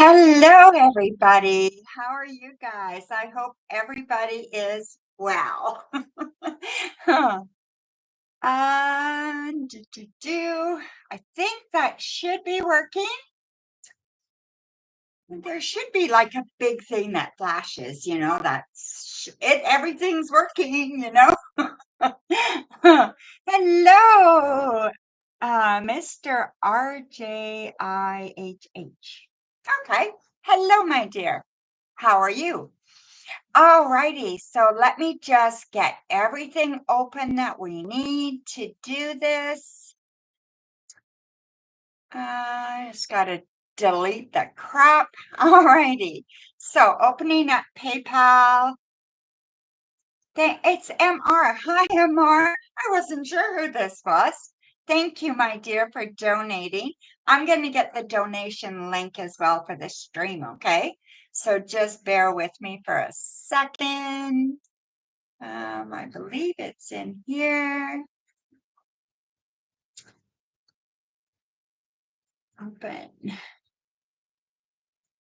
Hello, everybody. How are you guys? I hope everybody is well. Huh. I think that should be working. There should be like a big thing that flashes, that's it. Everything's working. Hello, Mr. RJIHH. Okay. Hello, my dear. How are you? Alrighty, so let me just get everything open that we need to do this. I just gotta delete the crap. Alrighty, so opening up PayPal. It's MR. Hi, MR. I wasn't sure who this was. Thank you, my dear, for donating. I'm going to get the donation link as well for the stream, okay? So just bear with me for a second. I believe it's in here. Open.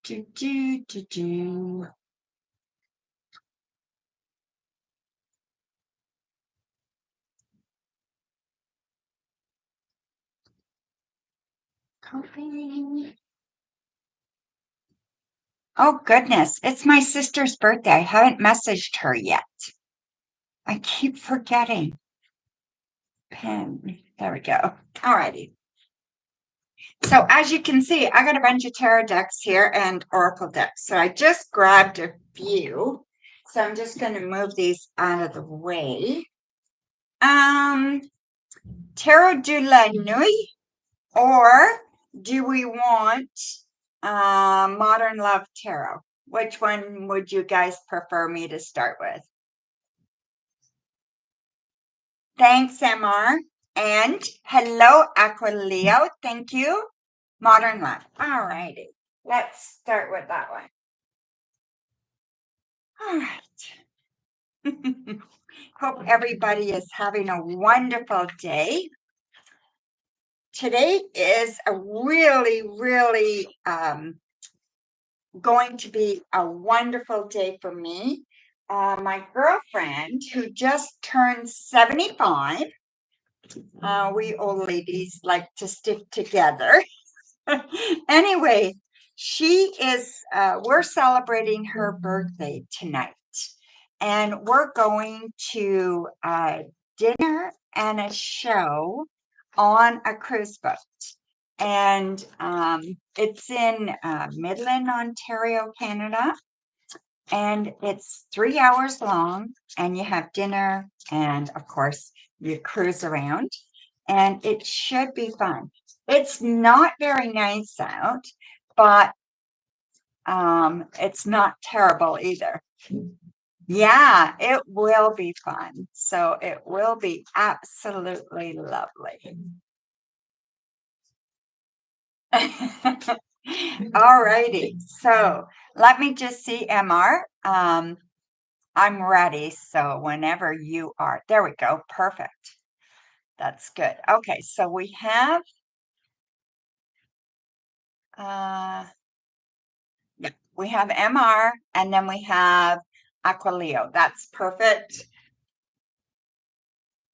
Do. Copy. Oh, goodness. It's my sister's birthday. I haven't messaged her yet. I keep forgetting. Pen. There we go. Alrighty. So as you can see, I got a bunch of tarot decks here and oracle decks. So I just grabbed a few. So I'm just going to move these out of the way. Tarot de la Nuit, or do we want Modern Love Tarot? Which one would you guys prefer me to start with? Thanks, MR. And hello, Aquileo. Thank you. Modern Love. All righty. Let's start with that one. All right. Hope everybody is having a wonderful day. Today is a really going to be a wonderful day for me. My girlfriend, who just turned 75, we old ladies like to stick together. Anyway, we're celebrating her birthday tonight, and we're going to dinner and a show on a cruise boat. And it's in Midland, Ontario, Canada. And it's 3 hours long, and you have dinner, and of course, you cruise around, and it should be fun. It's not very nice out, but it's not terrible either. Yeah, it will be fun. So it will be absolutely lovely. All righty. So let me just see, MR. I'm ready. So whenever you are, there we go. Perfect. That's good. Okay. So we have, yeah, we have MR, and then we have Aquileo. That's perfect.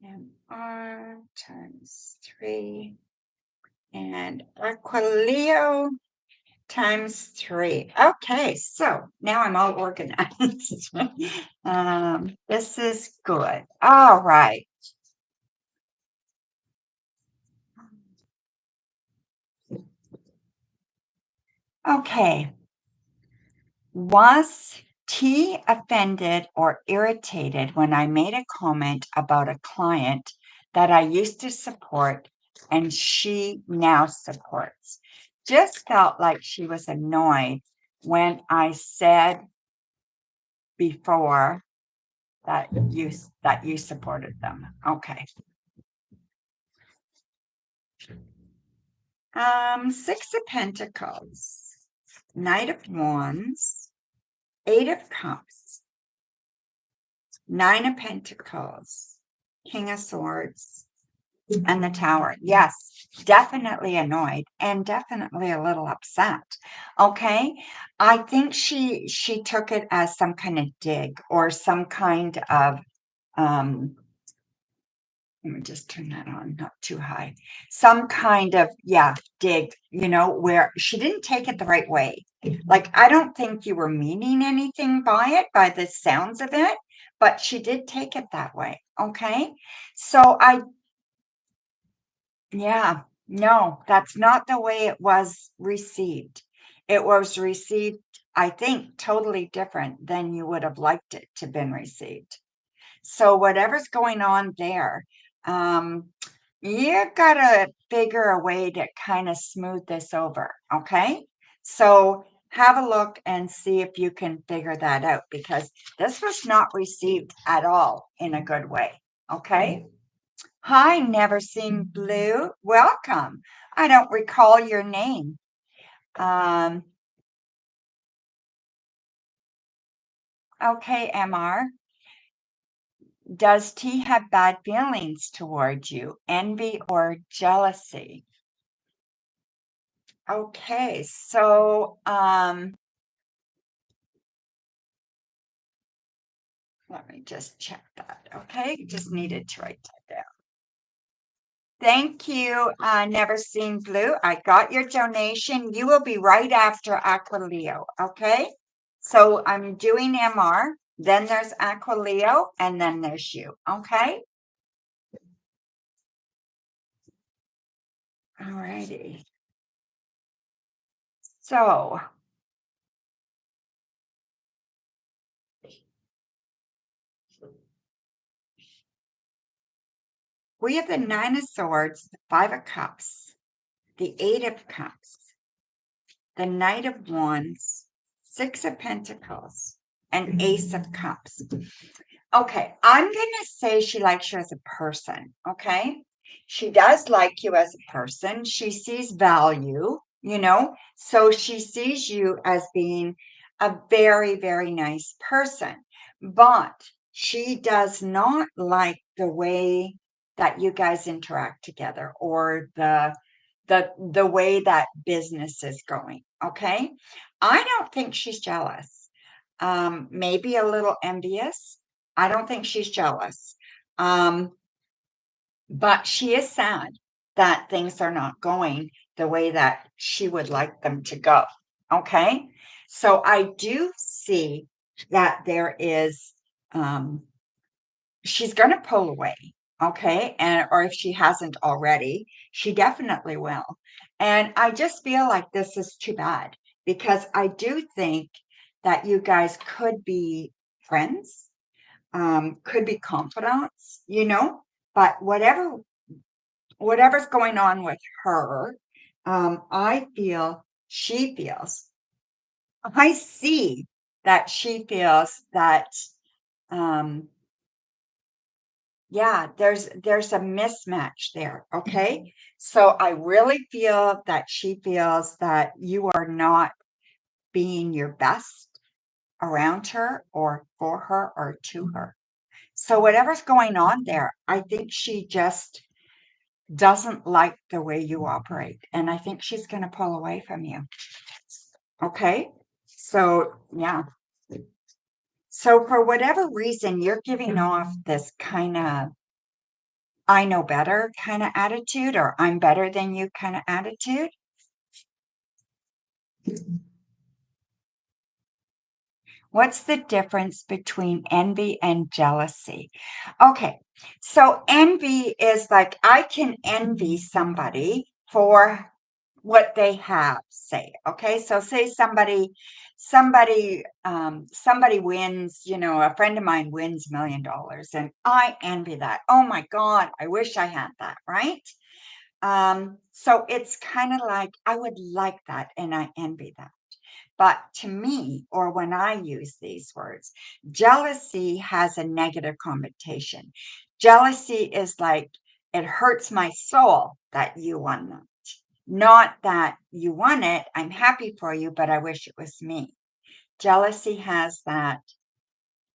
MR times 3 and Aquileo times 3. Okay, so now I'm all organized. This is good. All right. Okay. Was T offended or irritated when I made a comment about a client that I used to support and she now supports? Just felt like she was annoyed when I said before that you supported them. Okay. 6 of Pentacles, Knight of Wands, 8 of Cups, 9 of Pentacles, King of Swords, And the Tower. Yes, definitely annoyed and definitely a little upset. Okay. I think she took it as some kind of dig or some kind of um let me just turn that on, not too high. Some kind of, yeah, dig, where she didn't take it the right way. Like, I don't think you were meaning anything by it, by the sounds of it, but she did take it that way. Okay. So yeah, no, that's not the way it was received. It was received, I think, totally different than you would have liked it to been received. So whatever's going on there, um, you gotta figure a way to kind of smooth this over, okay? So have a look and see if you can figure that out because this was not received at all in a good way, okay? Hi, Never Seen Blue. Welcome. I don't recall your name. Um, okay, MR. Does T have bad feelings towards you? Envy or jealousy? Okay, so let me just check that. Okay, just needed to write that down. Thank you, Never Seen Blue. I got your donation. You will be right after Aquileo, okay? So I'm doing MR, then there's Aquileo, and then there's you, okay? All righty. So we have the Nine of Swords, the Five of Cups, the Eight of Cups, the Knight of Wands, Six of Pentacles, and Ace of Cups. Okay, I'm going to say she likes you as a person. Okay. She does like you as a person. She sees value, so she sees you as being a very, very nice person. But she does not like the way that you guys interact together or the way that business is going. Okay. I don't think she's jealous. Maybe a little envious. I don't think she's jealous. Um, but she is sad that things are not going the way that she would like them to go. Okay. So I do see that there is, she's going to pull away. Okay. And, or if she hasn't already, she definitely will. And I just feel like this is too bad because I do think that you guys could be friends, could be confidants, but whatever's going on with her, I feel she feels, I see that she feels that, um, yeah, there's a mismatch there. Okay. So I really feel that she feels that you are not being your best around her or for her or to her. So whatever's going on there, I think she just doesn't like the way you operate. And I think she's going to pull away from you. Okay. So, yeah. So, for whatever reason, you're giving off this kind of I know better kind of attitude or I'm better than you kind of attitude. What's the difference between envy and jealousy? Okay, so envy is like I can envy somebody for what they have, say. Okay, so say somebody wins, a friend of mine wins $1 million and I envy that. Oh my God, I wish I had that, right? So it's kind of like I would like that and I envy that. But to me, or when I use these words, jealousy has a negative connotation. Jealousy is like, it hurts my soul that you won that. Not that you won it, I'm happy for you, but I wish it was me. Jealousy has that,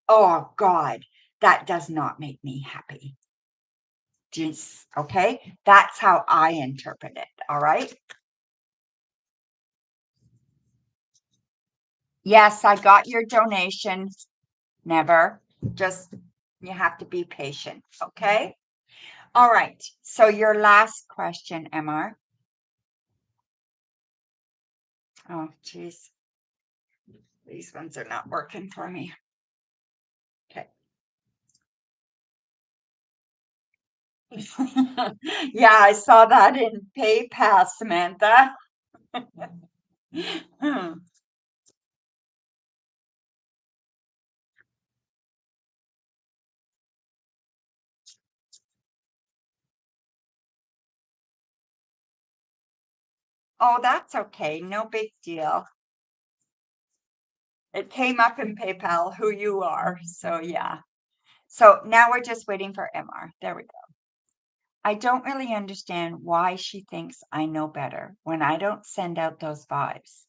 oh God, that does not make me happy. Just, okay? That's how I interpret it. All right. Yes, I got your donation. Never. Just, you have to be patient. Okay. All right. So your last question, MR. Oh, geez. These ones are not working for me. Okay. Yeah, I saw that in PayPal, Samantha. Hmm. Oh, that's okay. No big deal. It came up in PayPal who you are. So, yeah. So now we're just waiting for MR. There we go. I don't really understand why she thinks I know better when I don't send out those vibes.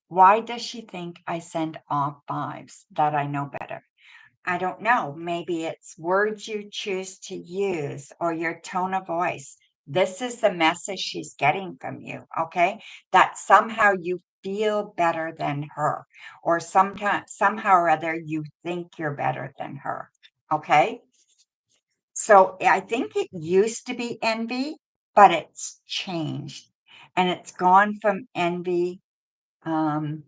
Why does she think I send off vibes that I know better? I don't know. Maybe it's words you choose to use or your tone of voice. This is the message she's getting from you, okay? That somehow you feel better than her, or sometimes somehow or other you think you're better than her, okay? So I think it used to be envy, but it's changed. And it's gone from envy um,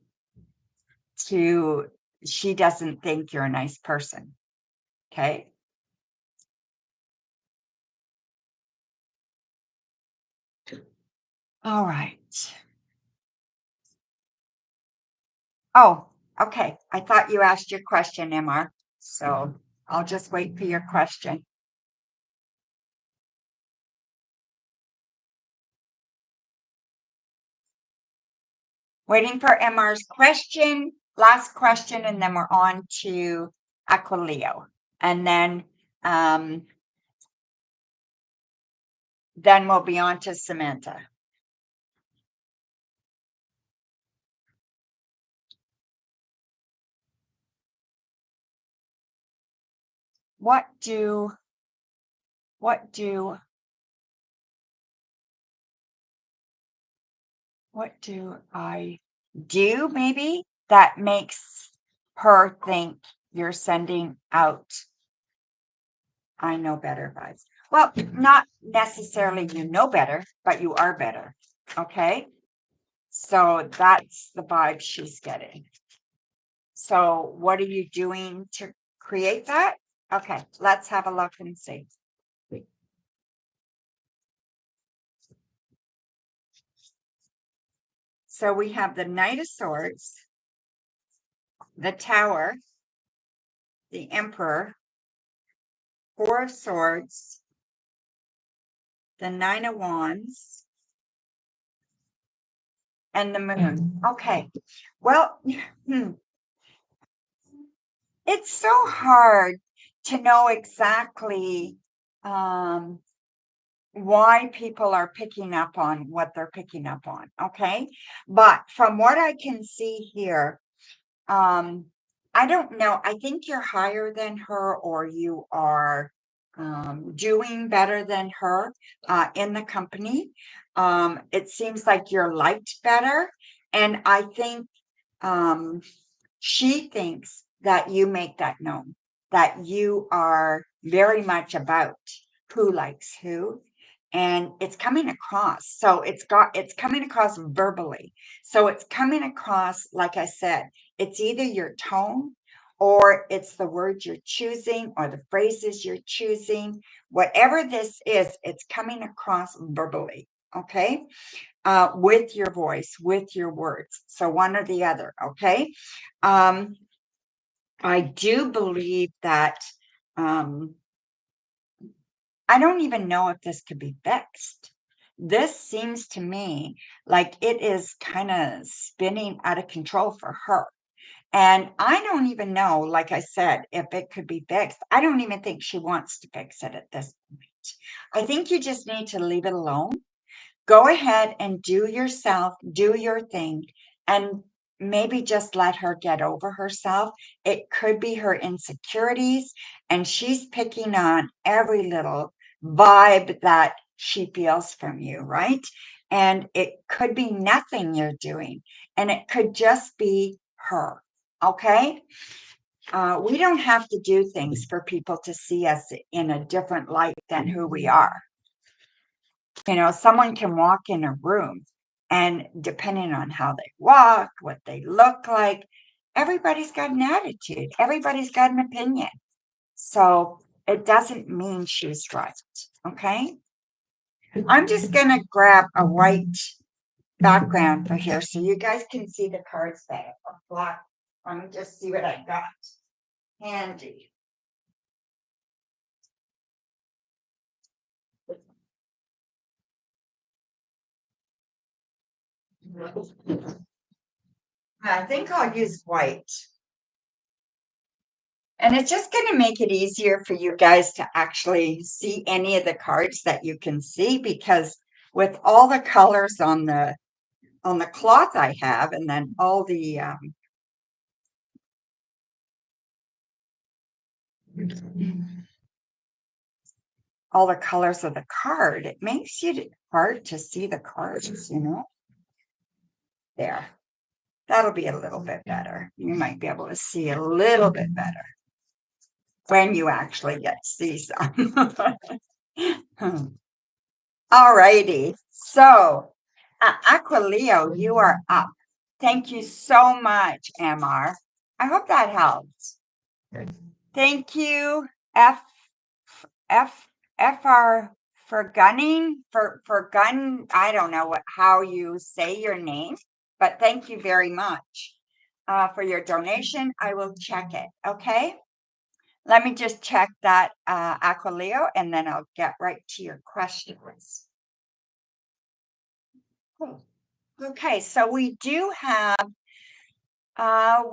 to she doesn't think you're a nice person. Okay. All right. Oh, okay. I thought you asked your question, MR. So I'll just wait for your question. Waiting for MR's question, last question, and then we're on to Aquileo. And then we'll be on to Samantha. What do what do what do I do maybe that makes her think you're sending out I know better vibes? Well, not necessarily you know better, but you are better. Okay. So that's the vibe she's getting. So what are you doing to create that? Okay, let's have a look and see. So we have the Knight of Swords, the Tower, the Emperor, Four of Swords, the Nine of Wands, and the Moon. Okay. Well, it's so hard to know exactly um, why people are picking up on what they're picking up on. Okay. But from what I can see here, um, I don't know. I think you're higher than her or you are doing better than her in the company. It seems like you're liked better. And I think um, she thinks that you make that known, that you are very much about who likes who. And it's coming across. So it's coming across verbally. So it's coming across, like I said, it's either your tone or it's the words you're choosing or the phrases you're choosing. Whatever this is, it's coming across verbally. Okay. With your voice, with your words. So one or the other. Okay. Um, I do believe that um, I don't even know if this could be fixed. This seems to me like it is kind of spinning out of control for her. And I don't even know, like I said, if it could be fixed. I don't even think she wants to fix it at this point. I think you just need to leave it alone. Go ahead and do yourself, do your thing, and maybe just let her get over herself. It could be her insecurities, and she's picking on every little vibe that she feels from you, right? And it could be nothing you're doing, and it could just be her. Okay. We don't have to do things for people to see us in a different light than who we are. Someone can walk in a room, and depending on how they walk, what they look like, everybody's got an attitude, everybody's got an opinion. So it doesn't mean she's right. Okay. I'm just going to grab a white background for here so you guys can see the cards better. Black. Let me just see what I got handy. I think I'll use white. And it's just going to make it easier for you guys to actually see any of the cards that you can see, because with all the colors on the cloth I have, and then all the colors of the card, it makes it hard to see the cards, There. That'll be a little bit better. You might be able to see a little bit better when you actually get to see some. All righty. So, Aquileo, you are up. Thank you so much, Amar. I hope that helps. Thank you, F F FR for gunning for gun. I don't know how you say your name, but thank you very much for your donation. I will check it. Okay. Let me just check that, Aquileo, and then I'll get right to your questions. Okay, so we do have a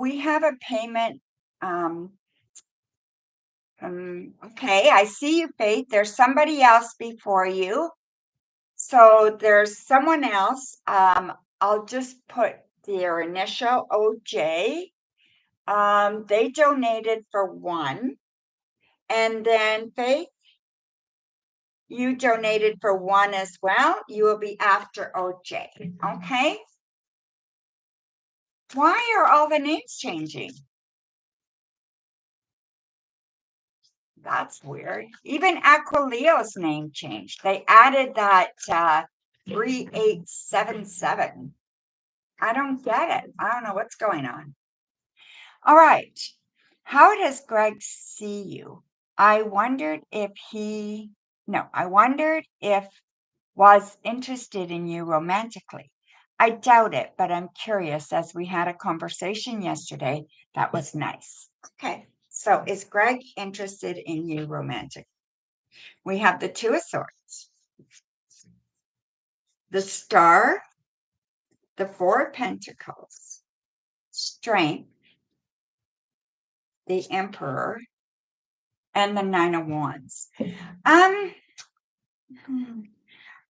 payment. Okay, I see you, Faith. There's somebody else before you. So there's someone else. I'll just put their initial OJ. They donated for one. And then Faith, you donated for one as well. You will be after OJ. Okay. Why are all the names changing? That's weird. Even Aquileo's name changed. They added that 3877. I don't get it. I don't know what's going on. All right. How does Greg see you? I wondered if was interested in you romantically. I doubt it, but I'm curious, as we had a conversation yesterday that was nice. Okay. So is Greg interested in you romantic? We have the Two of Swords, the Star, the Four of Pentacles, Strength, the Emperor, and the Nine of Wands. I'm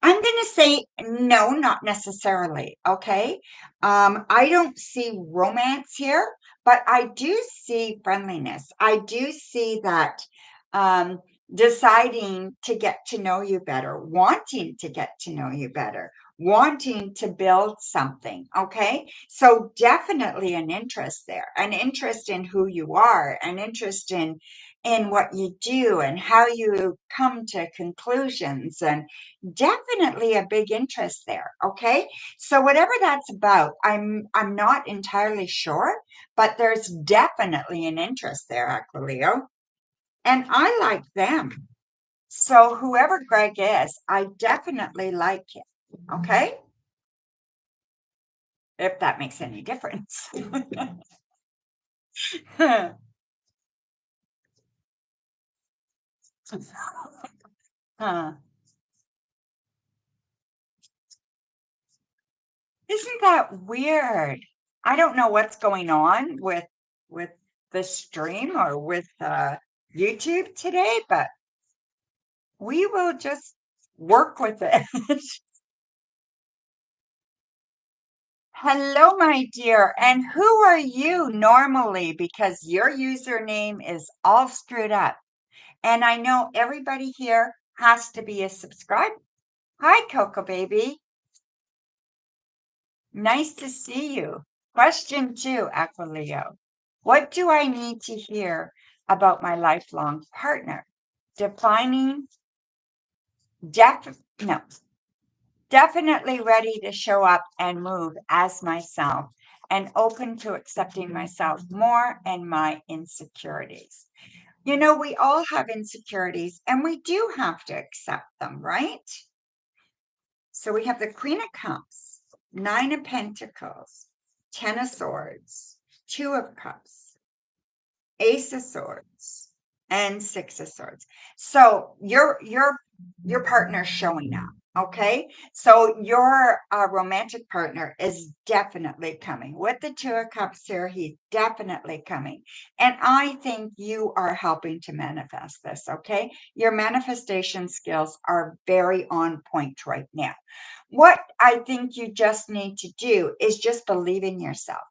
going to say no, not necessarily. Okay. I don't see romance here, but I do see friendliness. I do see that deciding to get to know you better, wanting to get to know you better, wanting to build something. Okay. So definitely an interest there, an interest in who you are, an interest in what you do and how you come to conclusions, and definitely a big interest there. Okay. So whatever that's about, I'm not entirely sure, but there's definitely an interest there, Aquileo. And I like them. So whoever Greg is, I definitely like him. Okay. If that makes any difference. Huh. Isn't that weird? I don't know what's going on with the stream or with YouTube today, but we will just work with it. Hello, my dear. And who are you normally? Because your username is all screwed up. And I know everybody here has to be a subscriber. Hi, Coco Baby. Nice to see you. Question two, Aquileo. What do I need to hear about my lifelong partner? Defining, no, definitely ready to show up and move as myself and open to accepting myself more and my insecurities. You know, we all have insecurities and we do have to accept them, right? So we have the Queen of Cups, Nine of Pentacles, Ten of Swords, Two of Cups, Ace of Swords, and Six of Swords. So your partner's showing up. Okay, so your romantic partner is definitely coming with the Two of Cups here. He's definitely coming, and I think you are helping to manifest this. Okay, your manifestation skills are very on point right now. What I think you just need to do is just believe in yourself.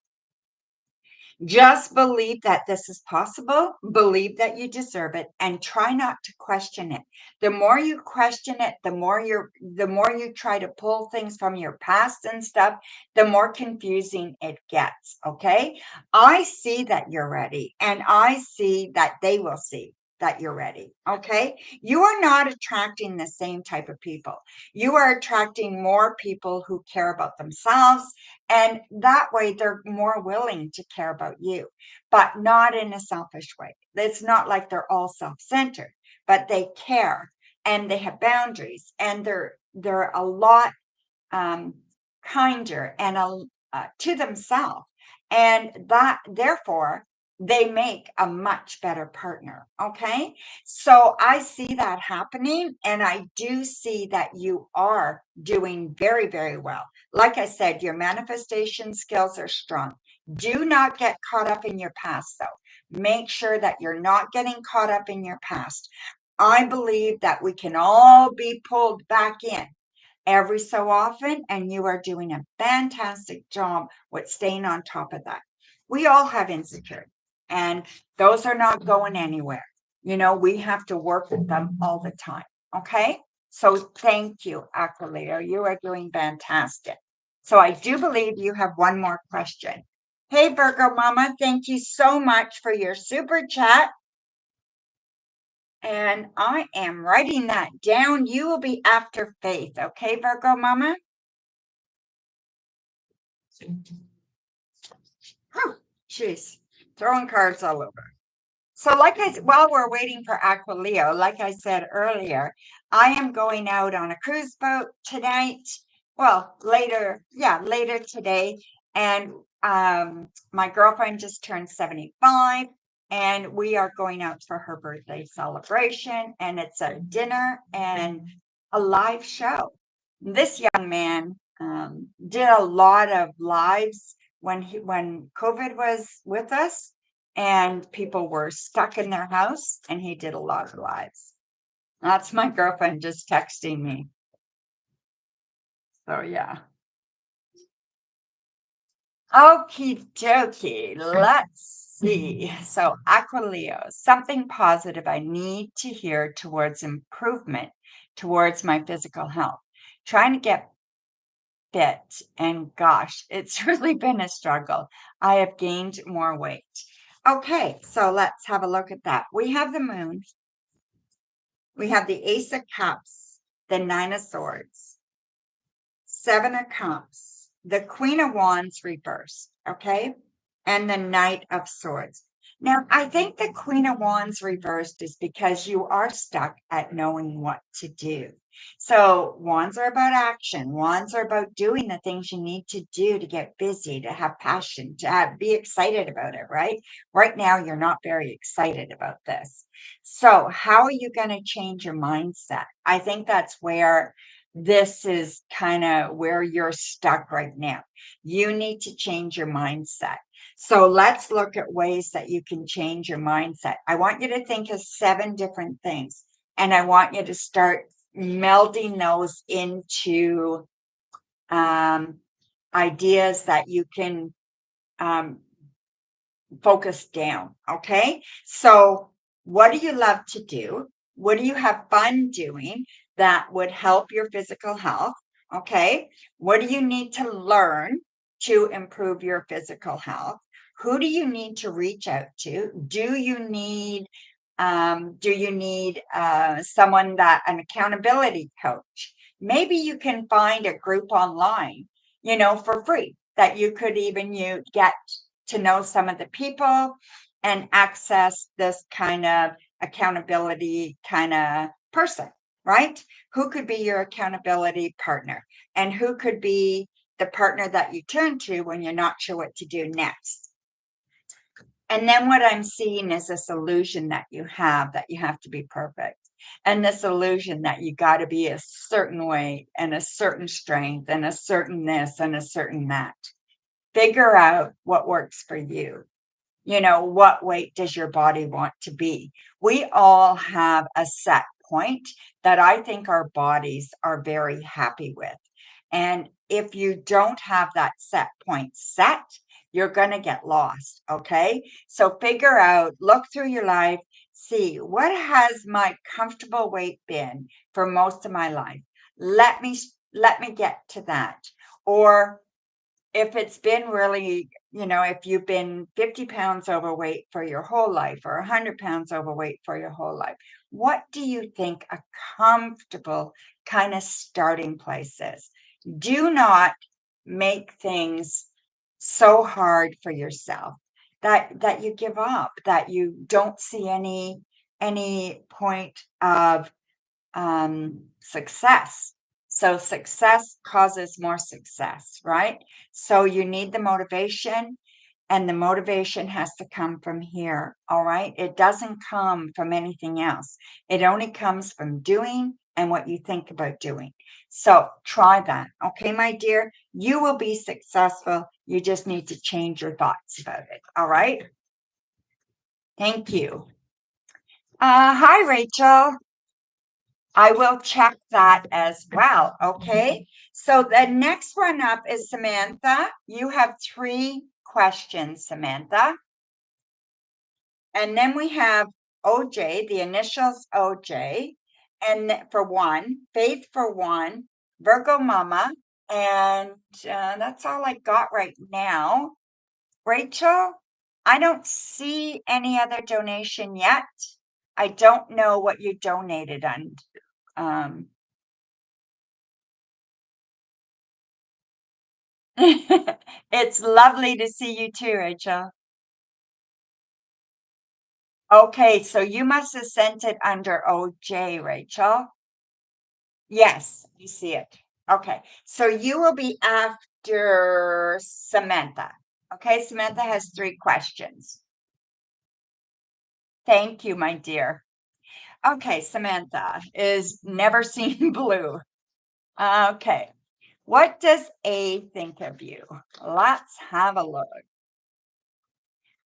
Just believe that this is possible, believe that you deserve it, and try not to question it. The more you question it, the more you try to pull things from your past and stuff, the more confusing it gets. Okay. I see that you're ready, and I see that they will see that you're ready. Okay. You are not attracting the same type of people. You are attracting more people who care about themselves, and that way they're more willing to care about you, but not in a selfish way. It's not like they're all self-centered, but they care and they have boundaries, and they're a lot kinder and to themselves, and that therefore they make a much better partner. Okay, so I see that happening, and I do see that you are doing very, very well. Like I said, your manifestation skills are strong. Do not get caught up in your past, though. Make sure that you're not getting caught up in your past. I believe that we can all be pulled back in every so often, and you are doing a fantastic job with staying on top of that. We all have insecurity, and those are not going anywhere. You know, we have to work with them all the time. Okay. So thank you, Aquileo. You are doing fantastic. So I do believe you have one more question. Hey, Virgo Mama, thank you so much for your super chat. And I am writing that down. You will be after Faith. Okay, Virgo Mama? Jeez, throwing cards all over. So, like I said, while we're waiting for Aquileo, like I said earlier, I am going out on a cruise boat tonight. Well, later, yeah, later today. And my girlfriend just turned 75, and we are going out for her birthday celebration. And it's a dinner and a live show. This young man did a lot of lives when COVID was with us and people were stuck in their house, and he did a lot of lives. That's my girlfriend just texting me. So yeah. Okie dokie. Let's see. So Aquileo, something positive I need to hear towards improvement towards my physical health. Trying to get fit, and gosh, it's really been a struggle. I have gained more weight. Okay, so let's have a look at that. We have the moon. We have the Ace of Cups, the Nine of Swords, Seven of Cups, the Queen of Wands reversed, okay? And the Knight of Swords. Now, I think the Queen of Wands reversed is because you are stuck at knowing what to do. So, wands are about action. Wands are about doing the things you need to do to get busy, to have passion, be excited about it, right? Right now, you're not very excited about this. So, how are you going to change your mindset? I think that's where this is kind of where you're stuck right now. You need to change your mindset. So let's look at ways that you can change your mindset. I want you to think of 7 different things, and I want you to start melding those into a ideas that you can focus down. Okay. So, what do you love to do? What do you have fun doing that would help your physical health? Okay. What do you need to learn to improve your physical health? Who do you need to reach out to? Do you need someone that an accountability coach? Maybe you can find a group online, for free that you could even get to know some of the people and access this kind of accountability kind of person, right? Who could be your accountability partner, and who could be the partner that you turn to when you're not sure what to do next? And then what I'm seeing is this illusion that you have to be perfect. And this illusion that you got to be a certain weight and a certain strength and a certain this and a certain that. Figure out what works for you. What weight does your body want to be? We all have a set point that I think our bodies are very happy with. And if you don't have that set point set, you're going to get lost. Okay. So figure out, look through your life, see what has my comfortable weight been for most of my life. Let me get to that. Or if it's been really, if you've been 50 pounds overweight for your whole life or 100 pounds overweight for your whole life, what do you think a comfortable kind of starting place is? Do not make things so hard for yourself that you give up, that you don't see any point of success. So success causes more success, right? So you need the motivation, and the motivation has to come from here. All right. It doesn't come from anything else. It only comes from doing and what you think about doing. So try that. Okay, my dear, you will be successful. You just need to change your thoughts about it. All right. Thank you. Hi, Rachel. I will check that as well. Okay. So the next one up is Samantha. You have 3 questions, Samantha. And then we have OJ, the initials OJ, and for 1, Faith for 1, Virgo Mama. And that's all I got right now. Rachel, I don't see any other donation yet. I don't know what you donated on. It's lovely to see you too, Rachel. Okay, so you must have sent it under OJ, Rachel. Yes, you see it. Okay, so you will be after Samantha. Okay, Samantha has 3 questions. Thank you, my dear. Okay, Samantha is never seen blue. Okay, what does A think of you? Let's have a look.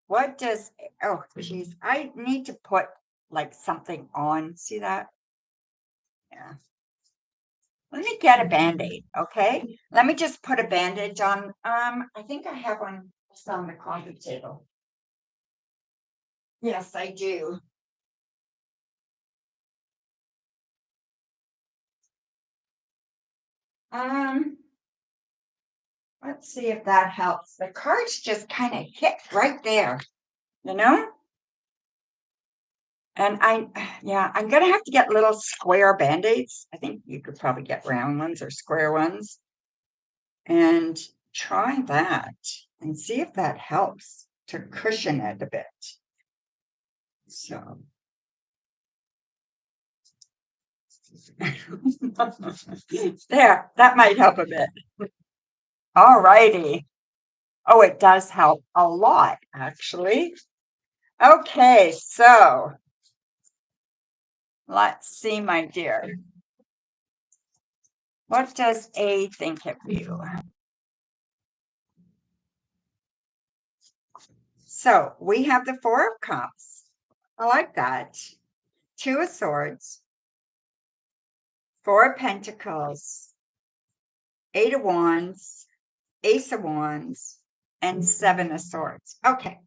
What does, oh, geez, I need to put like something on. See that? Yeah. Let me get a band-aid, okay? Let me just put a bandage on. I think I have one just on the coffee table. Yes, I do. Um, let's see if that helps. The cards just kind of hit right there, you know? And yeah, I'm gonna have to get little square band-aids. I think you could probably get round ones or square ones. And try that and see if that helps to cushion it a bit. So there, that might help a bit. All righty. Oh, it does help a lot, actually. Okay, so let's see, my dear. What does A think of you? So we have the 4 of Cups. I like that. 2 of Swords, 4 of Pentacles, 8 of Wands, Ace of Wands, and Seven of Swords. Okay.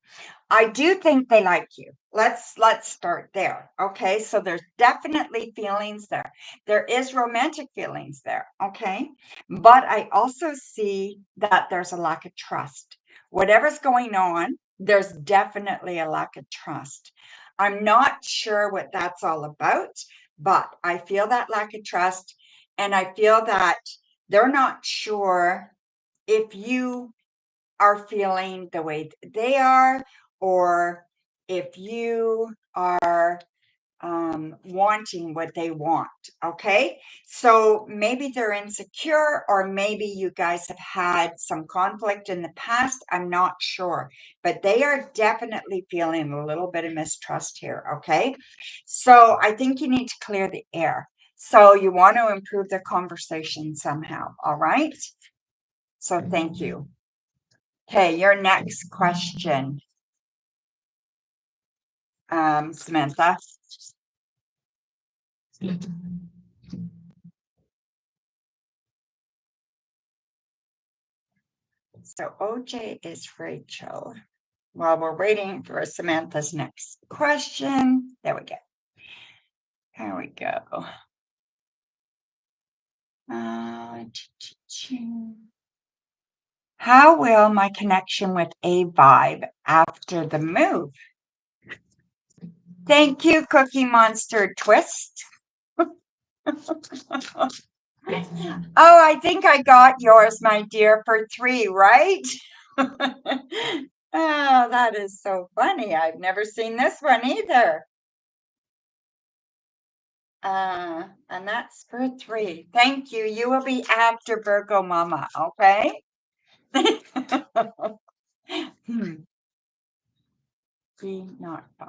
I do think they like you. Let's start there. Okay? So there's definitely feelings there. There is romantic feelings there, okay? But I also see that there's a lack of trust. Whatever's going on, there's definitely a lack of trust. I'm not sure what that's all about, but I feel that lack of trust, and I feel that they're not sure if you are feeling the way they are, or if you are wanting what they want. Okay. So maybe they're insecure, or maybe you guys have had some conflict in the past. I'm not sure, but they are definitely feeling a little bit of mistrust here. Okay. So I think you need to clear the air. So you want to improve the conversation somehow. All right. So thank you. Okay, your next question, Samantha. So OJ is Rachel. While we're waiting for Samantha's next question, there we go. There we go. How will my connection with a vibe after the move? Thank you, Cookie Monster Twist. Oh, I think I got yours, my dear, for 3, right? Oh, that is so funny. I've never seen this one either. And that's for 3. Thank you. You will be after Virgo Mama, okay? Be not 5.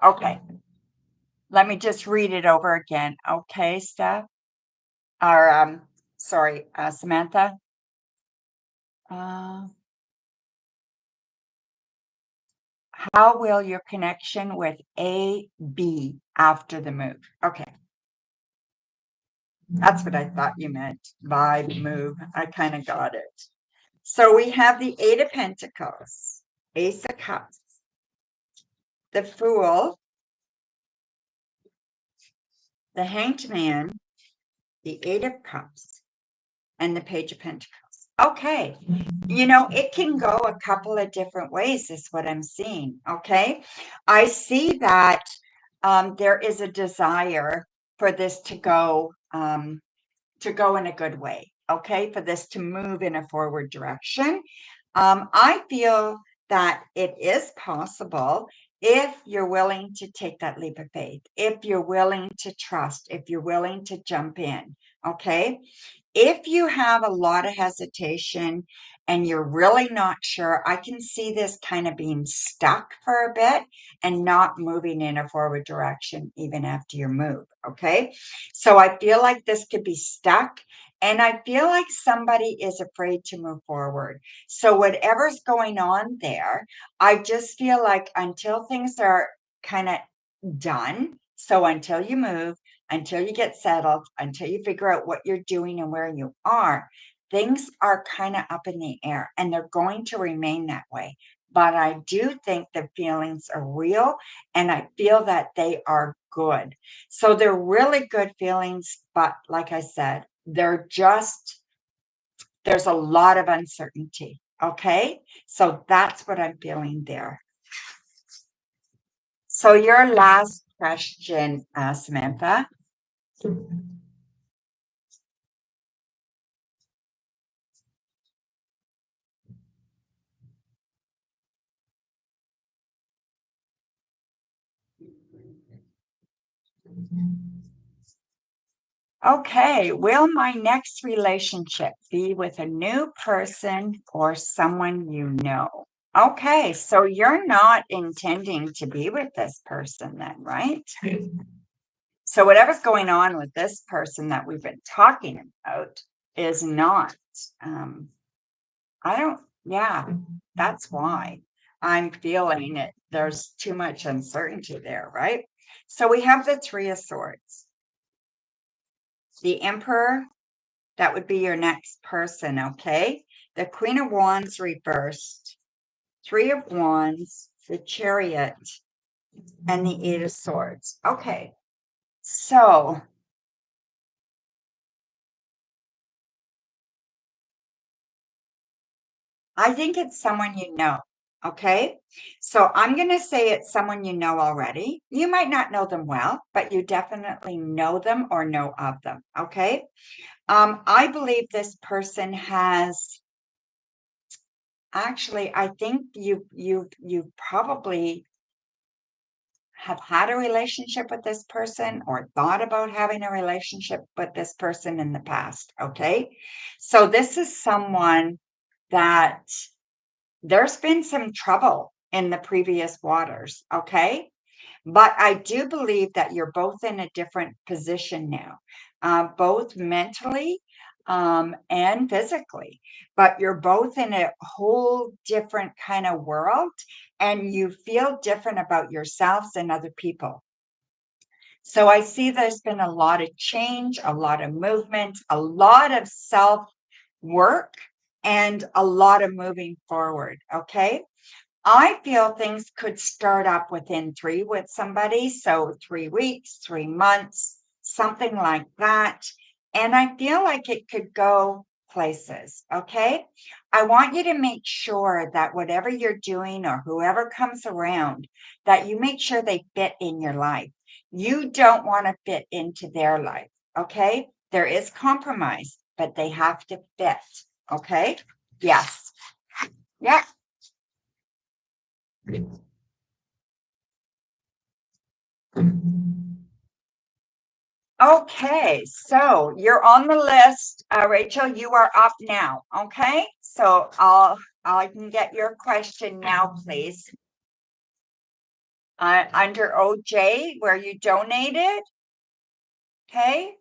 Okay. Let me just read it over again. Okay, Steph? Or, sorry, Samantha? How will your connection with A be after the move? Okay. That's what I thought you meant. Vibe, move. I kind of got it. So we have the 8 of Pentacles, Ace of Cups, the Fool, the Hanged Man, the 8 of Cups, and the Page of Pentacles. Okay. It can go a couple of different ways, is what I'm seeing. Okay. I see that there is a desire for this to go in a good way. Okay. For this to move in a forward direction. I feel that it is possible if you're willing to take that leap of faith, if you're willing to trust, if you're willing to jump in. Okay. If you have a lot of hesitation and you're really not sure, I can see this kind of being stuck for a bit and not moving in a forward direction even after your move. Okay. So I feel like this could be stuck, and I feel like somebody is afraid to move forward. So whatever's going on there, I just feel like until things are kind of done, so until you move, until you get settled, until you figure out what you're doing and where you are, things are kind of up in the air, and they're going to remain that way. But I do think the feelings are real, and I feel that they are good. So they're really good feelings, but like I said, there's a lot of uncertainty. Okay. So that's what I'm feeling there. So your last question, Samantha. Okay, will my next relationship be with a new person or someone you know? Okay, so you're not intending to be with this person then, right? So whatever's going on with this person that we've been talking about is not, I don't, yeah, that's why I'm feeling it. There's too much uncertainty there, right? So we have the 3 of Swords, the Emperor. That would be your next person, okay? the Queen of Wands reversed, Three of Wands, the Chariot, and the Eight of Swords. Okay, so I think it's someone you know. Okay, so I'm going to say it's someone you know already. You might not know them well, but you definitely know them or know of them. Okay, I believe this person has actually. I think you probably have had a relationship with this person or thought about having a relationship with this person in the past. Okay, so this is someone that there's been some trouble in the previous waters, okay? But I do believe that you're both in a different position now, both mentally and physically. But you're both in a whole different kind of world, and you feel different about yourselves and other people. So I see there's been a lot of change, a lot of movement, a lot of self work, and a lot of moving forward. Okay. I feel things could start up within three with somebody. So 3 weeks, 3 months, something like that. And I feel like it could go places. Okay. I want you to make sure that whatever you're doing or whoever comes around, that you make sure they fit in your life. You don't want to fit into their life. Okay. There is compromise, but they have to fit. Okay. Yes. Yeah. Okay, so you're on the list, Rachel. You are up now. Okay, so I can get your question now, please. Under OJ, where you donated. Okay,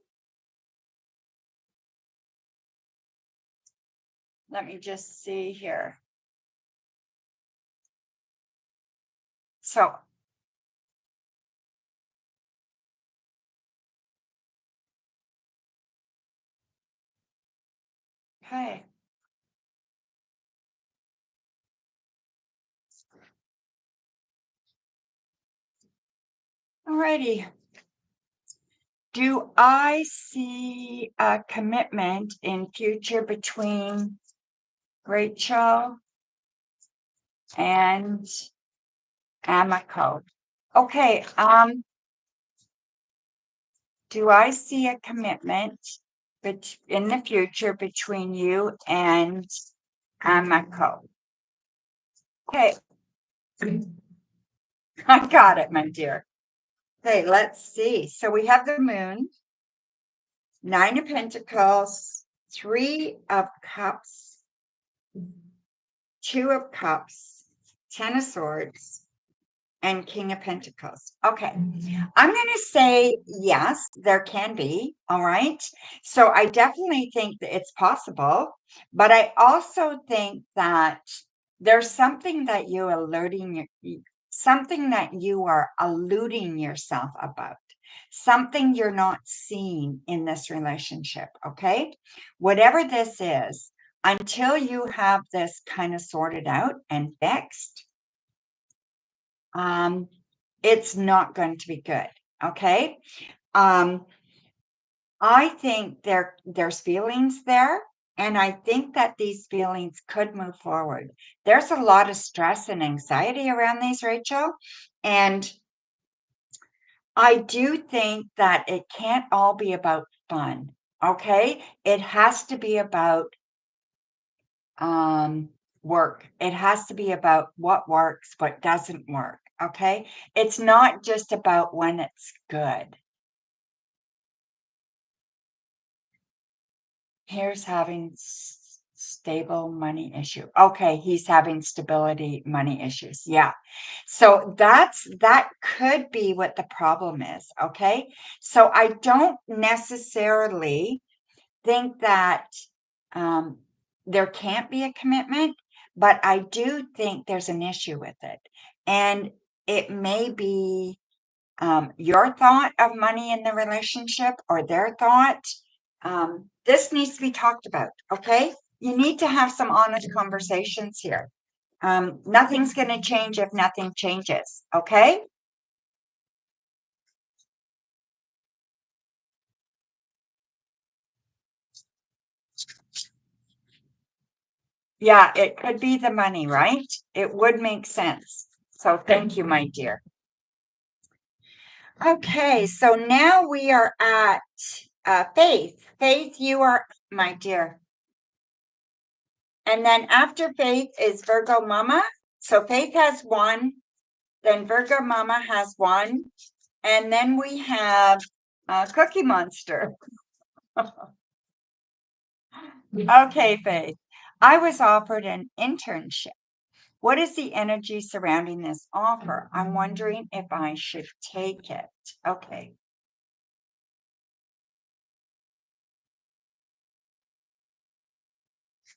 let me just see here. So, okay, alrighty. Do I see a commitment in future between Rachel and Amico? Okay, do I see a commitment in the future between you and Amico? Okay, I got it, my dear. Okay, let's see. So we have the moon, Nine of Pentacles, Three of Cups, Two of Cups, Ten of Swords, and King of Pentacles. Okay. I'm going to say yes, there can be. All right. So I definitely think that it's possible, but I also think that there's something that something that you are eluding yourself about, something you're not seeing in this relationship. Okay. Whatever this is, until you have this kind of sorted out and fixed, um, it's not going to be good. Okay. Um, I think there's feelings there, and I think that these feelings could move forward. There's a lot of stress and anxiety around these, Rachel. And I do think that it can't all be about fun. Okay. It has to be about um work. It has to be about what works, what doesn't work. Okay. It's not just about when it's good. Here's having stable money issue. Okay, he's having stability money issues. Yeah. So that could be what the problem is. Okay. So I don't necessarily think that um, there can't be a commitment, but I do think there's an issue with it. And it may be your thought of money in the relationship or their thought. This needs to be talked about. Okay. you need to have some honest conversations here. Nothing's going to change if nothing changes. Okay. Yeah, it could be the money, right? It would make sense. So thank you, my dear. Okay, so now we are at Faith. Faith, you are my dear. And then after Faith is Virgo Mama. So Faith has one, then Virgo Mama has one, and then we have Cookie Monster. Okay, Faith. I was offered an internship. What is the energy surrounding this offer? I'm wondering if I should take it. Okay.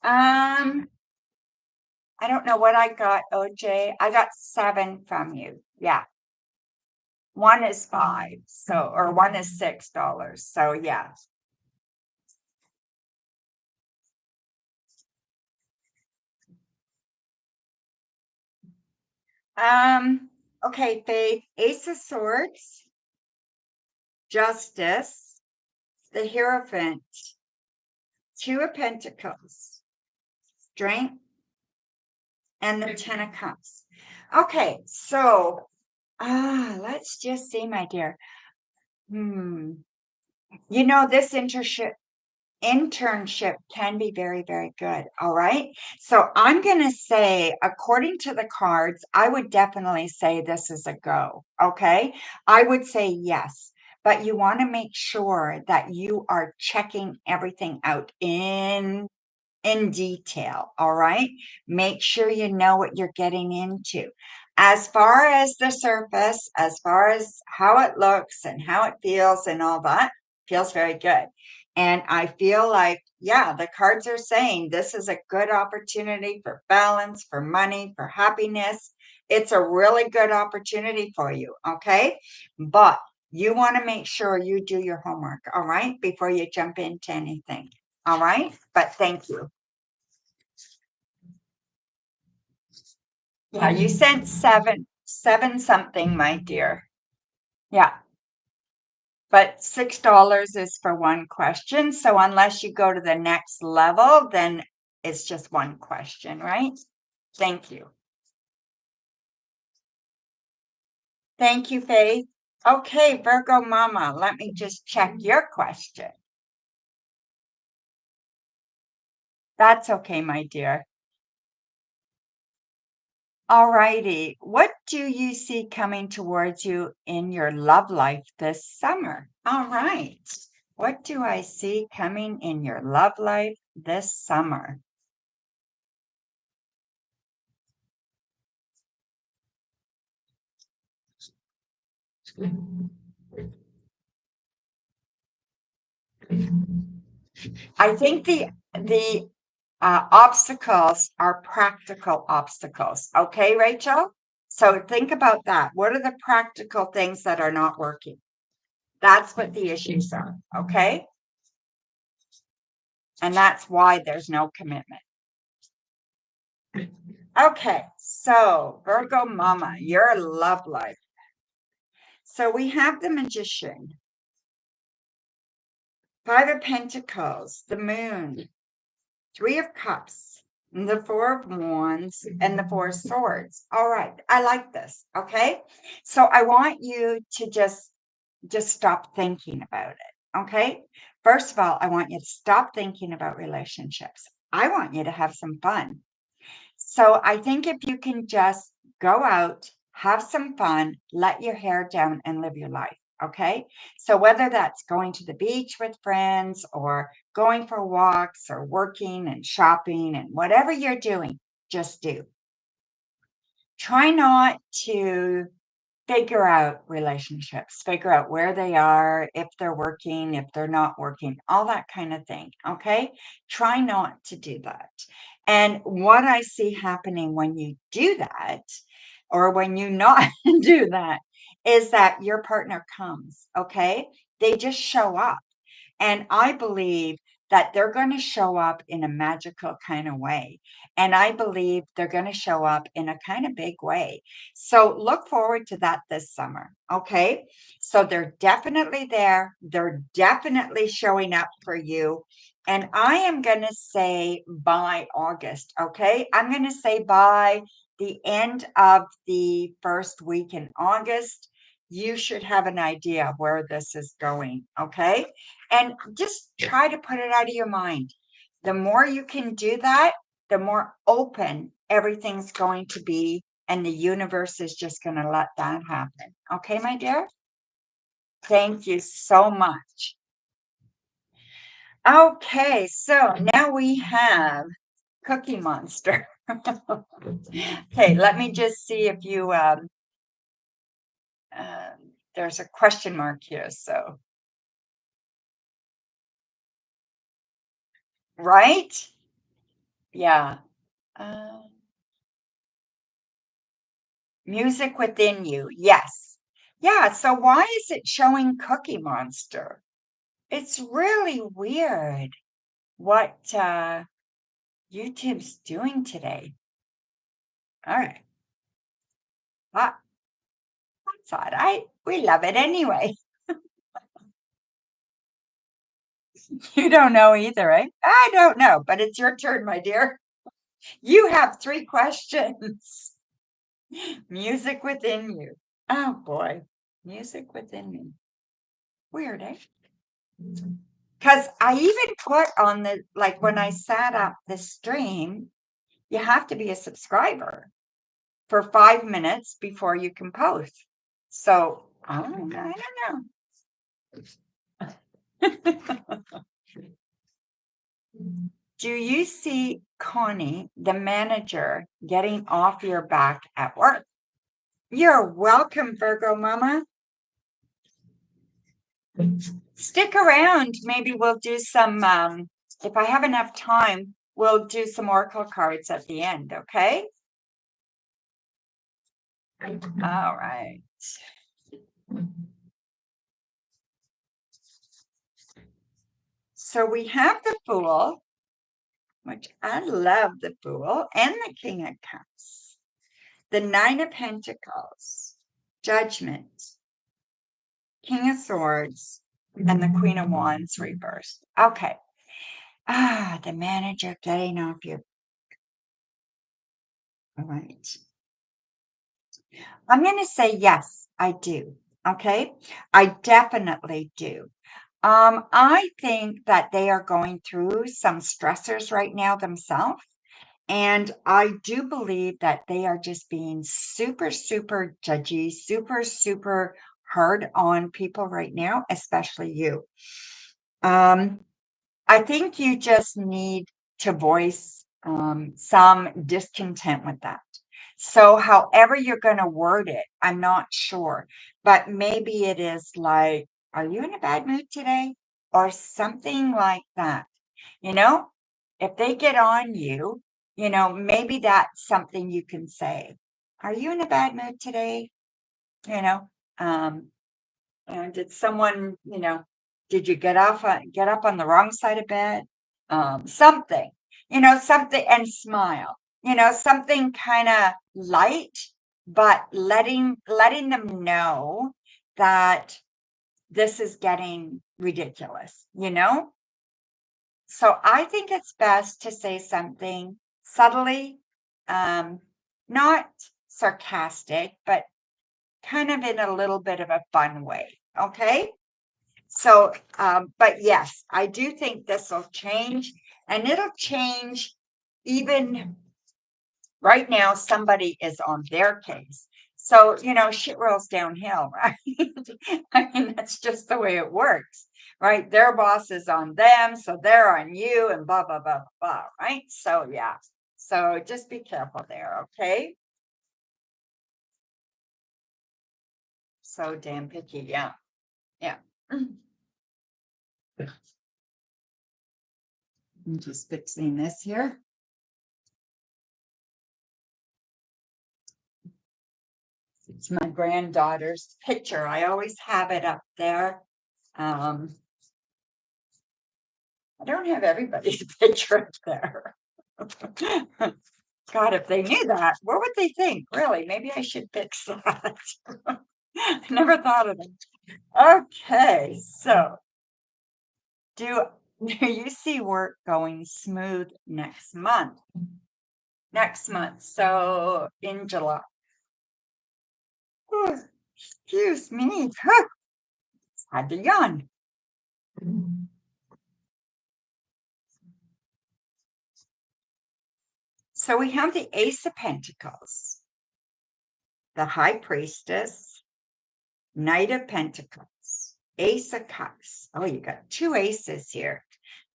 I don't know what I got, OJ. I got 7 from you. Yeah. One is 5. So, or one is $6. So, yeah. Okay, Faith, Ace of Swords, Justice, the Hierophant, Two of Pentacles, Strength, and the Ten of Cups. Okay, so let's just see, my dear. You know, this internship can be very, very good. All right. So I'm going to say, according to the cards, I would definitely say this is a go. Okay. I would say yes, but you want to make sure that you are checking everything out in detail. All right. Make sure you know what you're getting into. As far as the surface, as far as how it looks and how it feels and all that, feels very good. And I feel like, yeah, the cards are saying this is a good opportunity for balance, for money, for happiness. It's a really good opportunity for you. Okay. But you want to make sure you do your homework. All right. Before you jump into anything. All right. But thank you. Yeah, you sent seven something, my dear. Yeah, but $6 is for one question. So unless you go to the next level, then it's just one question, right? Thank you. Thank you, Faith. Okay, Virgo Mama, let me just check your question. That's okay, my dear. All righty. What do you see coming towards you in your love life this summer? All right. What do I see coming in your love life this summer? I think the obstacles are practical obstacles. Okay, Rachel? So think about that. What are the practical things that are not working? That's what the issues are. Okay. And that's why there's no commitment. Okay. So, Virgo Mama, your love life. So we have the Magician, Five of Pentacles, the Moon, Three of Cups, the Four of Wands, and the Four of Swords. All right, I like this. Okay, so I want you to just stop thinking about it. Okay, first of all, I want you to stop thinking about relationships. I want you to have some fun. So I think if you can just go out, have some fun, let your hair down, and live your life. Okay. So whether that's going to the beach with friends or going for walks or working and shopping and whatever you're doing, just do. Try not to figure out relationships, figure out where they are, if they're working, if they're not working, all that kind of thing. Okay. Try not to do that. And what I see happening when you do that, or when you not do that, is that your partner comes. Okay. They just show up. And I believe that they're going to show up in a magical kind of way. And I believe they're going to show up in a kind of big way. So look forward to that this summer. Okay. So they're definitely there. They're definitely showing up for you. And I am going to say by August. Okay. I'm going to say by the end of the first week in August, you should have an idea of where this is going. Okay. And just try to put it out of your mind. The more you can do that, the more open everything's going to be. And the universe is just going to let that happen. Okay, my dear? Thank you so much. Okay, so now we have Cookie Monster. Okay, let me just see if you, there's a question mark here, so. Right? Yeah. Music within you. Yes. Yeah. So why is it showing Cookie Monster? It's really weird what YouTube's doing today. All right. Ah, that's all right. We love it anyway. You don't know either, right? I don't know, but it's your turn, my dear. You have 3 questions. Music within you. Oh boy. Music within me. Weird, eh? Because I even put on the, like when I set up the stream, you have to be a subscriber for 5 minutes before you can post. So I don't know. Do you see Connie, the manager, getting off your back at work? You're welcome, Virgo Mama. Stick around. Maybe we'll do some, if I have enough time, we'll do some oracle cards at the end, okay? All right. So we have the Fool, which I love the Fool, and the King of Cups, the Nine of Pentacles, Judgment, King of Swords, and the Queen of Wands reversed. Okay. The manager getting off your. All right. I'm going to say yes, I do. Okay. I definitely do. I think that they are going through some stressors right now themselves. And I do believe that they are just being super, super judgy, super, super hard on people right now, especially you. I think you just need to voice some discontent with that. So, however you're going to word it, I'm not sure, but maybe it is like, are you in a bad mood today? Or something like that. You know, if they get on you, maybe that's something you can say. Are you in a bad mood today? You know, um, and did someone, did you get up on the wrong side of bed? Something, something, and smile, something kind of light, but letting them know that this is getting ridiculous, So I think it's best to say something subtly, not sarcastic, but kind of in a little bit of a fun way. Okay. So, but yes, I do think this will change, and it'll change even right now. Somebody is on their case. So, shit rolls downhill, right? I mean, that's just the way it works, right? Their boss is on them, so they're on you, and blah, blah, blah, blah, blah, right? So, yeah. So just be careful there, okay? So damn picky, yeah. Yeah. I'm just fixing this here. It's my granddaughter's picture. I always have it up there. I don't have everybody's picture up there. God, if they knew that, what would they think? Really, maybe I should fix that. I never thought of it. Okay, so do you see work going smooth next month? Next month, so in July. Oh, excuse me. Huh, had to yawn. So we have the Ace of Pentacles, the High Priestess, Knight of Pentacles, Ace of Cups. Oh, you got two aces here,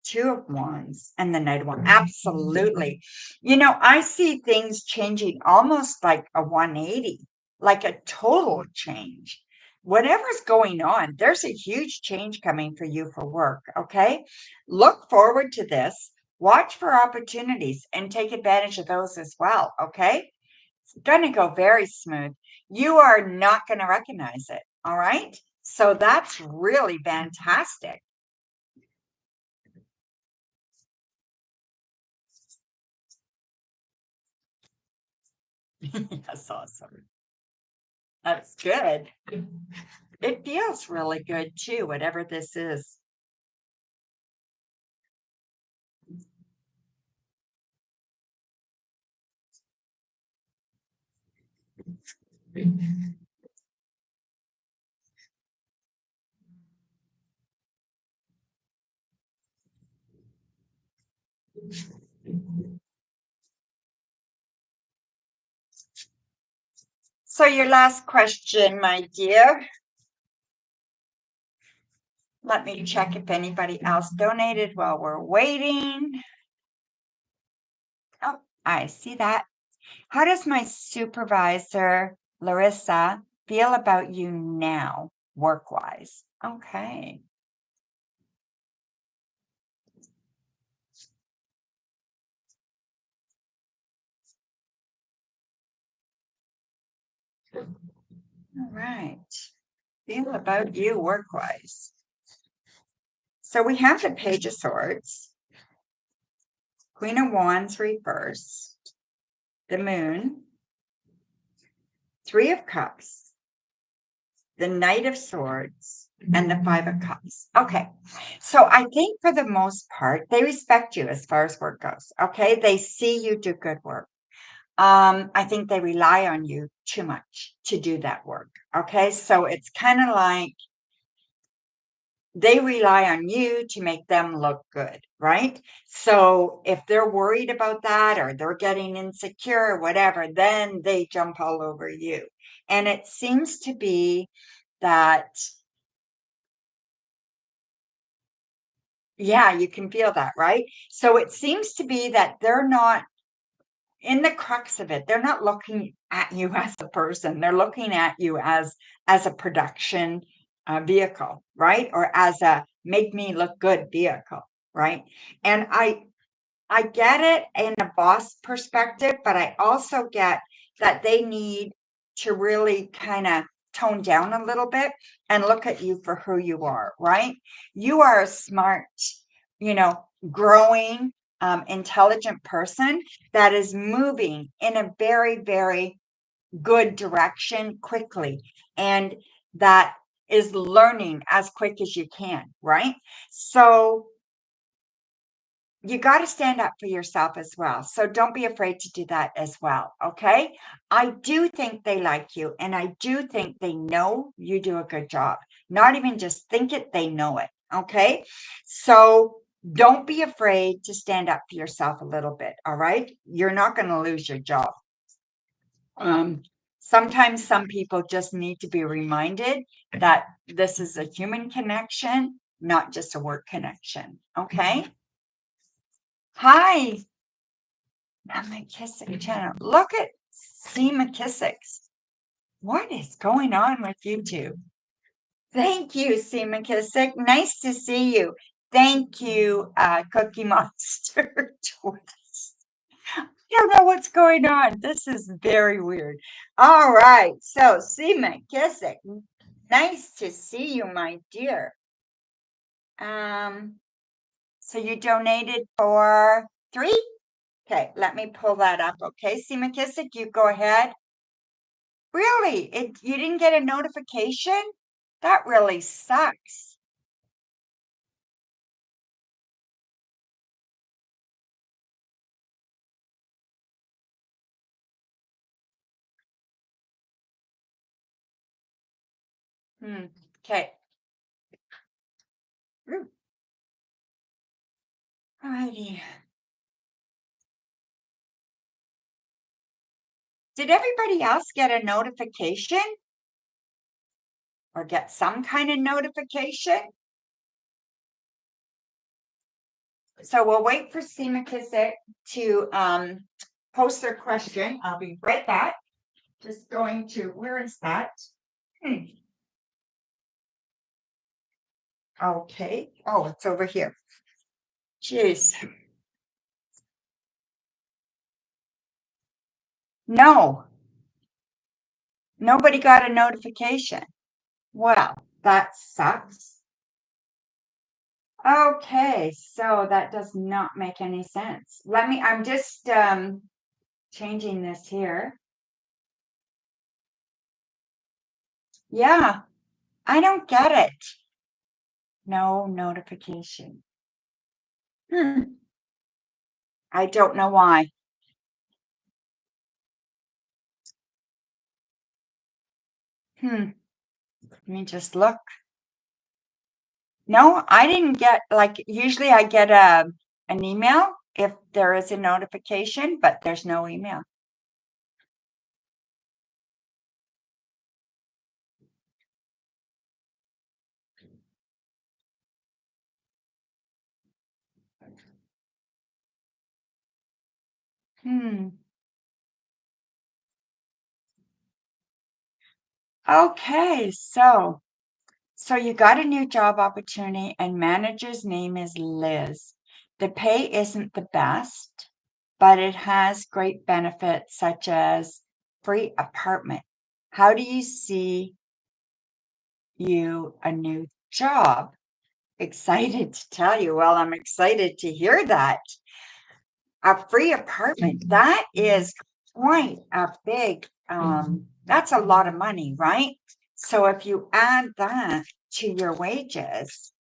Two of Wands, and the Knight of Wands. Absolutely. I see things changing almost like a 180, like a total change. Whatever's going on, there's a huge change coming for you for work. Okay. Look forward to this. Watch for opportunities and take advantage of those as well. Okay. Going to go very smooth. You are not going to recognize it. All right. So that's really fantastic. That's awesome. That's good. It feels really good too, whatever this is. So, your last question, my dear. Let me check if anybody else donated while we're waiting. Oh, I see that. How does my supervisor, Larissa, feel about you now, work-wise? Okay. All right. Feel about you work-wise. So we have the Page of Swords, Queen of Wands reversed, the Moon, Three of Cups, the Knight of Swords, and the Five of Cups. Okay. So I think for the most part, they respect you as far as work goes. Okay. They see you do good work. I think they rely on you too much to do that work. Okay. So it's kind of like they rely on you to make them look good, right? So if they're worried about that or they're getting insecure or whatever, then they jump all over you. And it seems to be that, yeah, you can feel that, right? So it seems to be that they're not in the crux of it. They're not looking at you as a person. They're looking at you as a production vehicle, right? Or as a make me look good vehicle, right? And I get it in a boss perspective, but I also get that they need to really kind of tone down a little bit and look at you for who you are, right? You are a smart, you know, growing, intelligent person that is moving in a very, very good direction quickly. And that is learning as quick as you can, right? So you got to stand up for yourself as well. So don't be afraid to do that as well. Okay. I do think they like you, and I do think they know you do a good job. Not even just think it, they know it. Okay. So don't be afraid to stand up for yourself a little bit. All right. You're not going to lose your job. Um, Sometimes some people just need to be reminded that this is a human connection, not just a work connection. Okay. Hi, McKissick channel. Look at C. McKissick's. What is going on with YouTube? Thank you, C. McKissick. Nice to see you. Thank you, Cookie Monster. I don't know what's going on. This is very weird. All right. So, C. McKissick, nice to see you, my dear. So So you donated for 3? Okay, let me pull that up. Okay, see McKissick, you go ahead. Really? You didn't get a notification? That really sucks. Okay. Alrighty. Did everybody else get a notification? Or get some kind of notification? So we'll wait for C McKissick to post their question. I'll be right back. Just going to, where is that? Okay. Oh, it's over here. Jeez. No, nobody got a notification. Well, that sucks. Okay, so that does not make any sense. I'm just changing this here. Yeah, I don't get it. No notification. I don't know why. Let me just look. No, I didn't get, like, usually I get an email if there is a notification, but there's no email. Okay, so you got a new job opportunity and manager's name is Liz. The pay isn't the best, but it has great benefits such as free apartment. How do you see you a new job? Excited to tell you. Well, I'm excited to hear that. A free apartment, that is quite a big, that's a lot of money, right? So if you add that to your wages,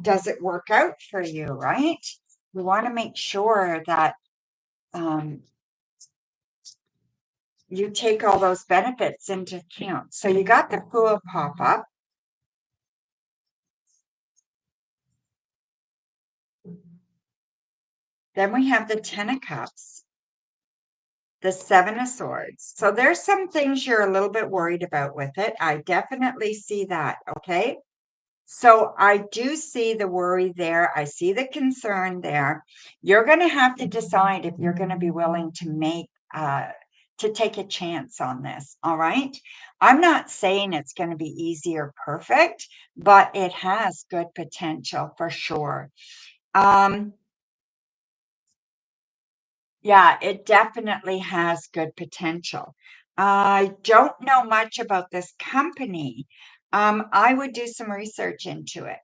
does it work out for you, right? We want to make sure that you take all those benefits into account. So you got the Fool pop up. Then we have the Ten of Cups, the Seven of Swords. So there's some things you're a little bit worried about with it. I definitely see that. Okay. So I do see the worry there. I see the concern there. You're going to have to decide if you're going to be willing to take a chance on this. All right. I'm not saying it's going to be easy or perfect, but it has good potential for sure. Yeah, it definitely has good potential. I don't know much about this company. I would do some research into it.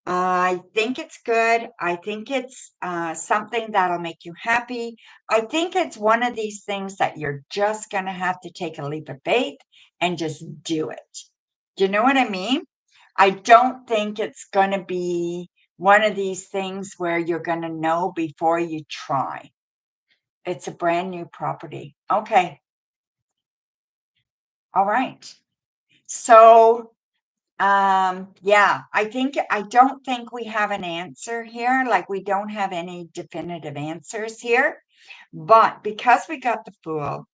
I think it's good. I think it's something that'll make you happy. I think it's one of these things that you're just going to have to take a leap of faith and just do it. Do you know what I mean? I don't think it's going to be one of these things where you're going to know before you try. It's a brand new property. Okay. All right. So, yeah, I don't think we have an answer here. Like, we don't have any definitive answers here. But because we got the Fool,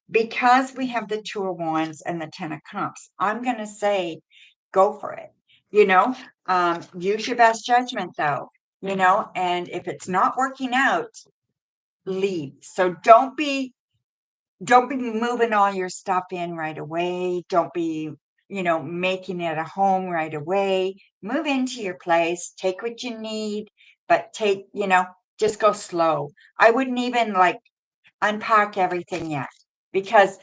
because we have the Two of Wands and the Ten of Cups, I'm going to say go for it. Use your best judgment though, and if it's not working out, leave. So don't be moving all your stuff in right away. Don't be, making it a home right away. Move into your place, take what you need, but just go slow. I wouldn't even like unpack everything yet because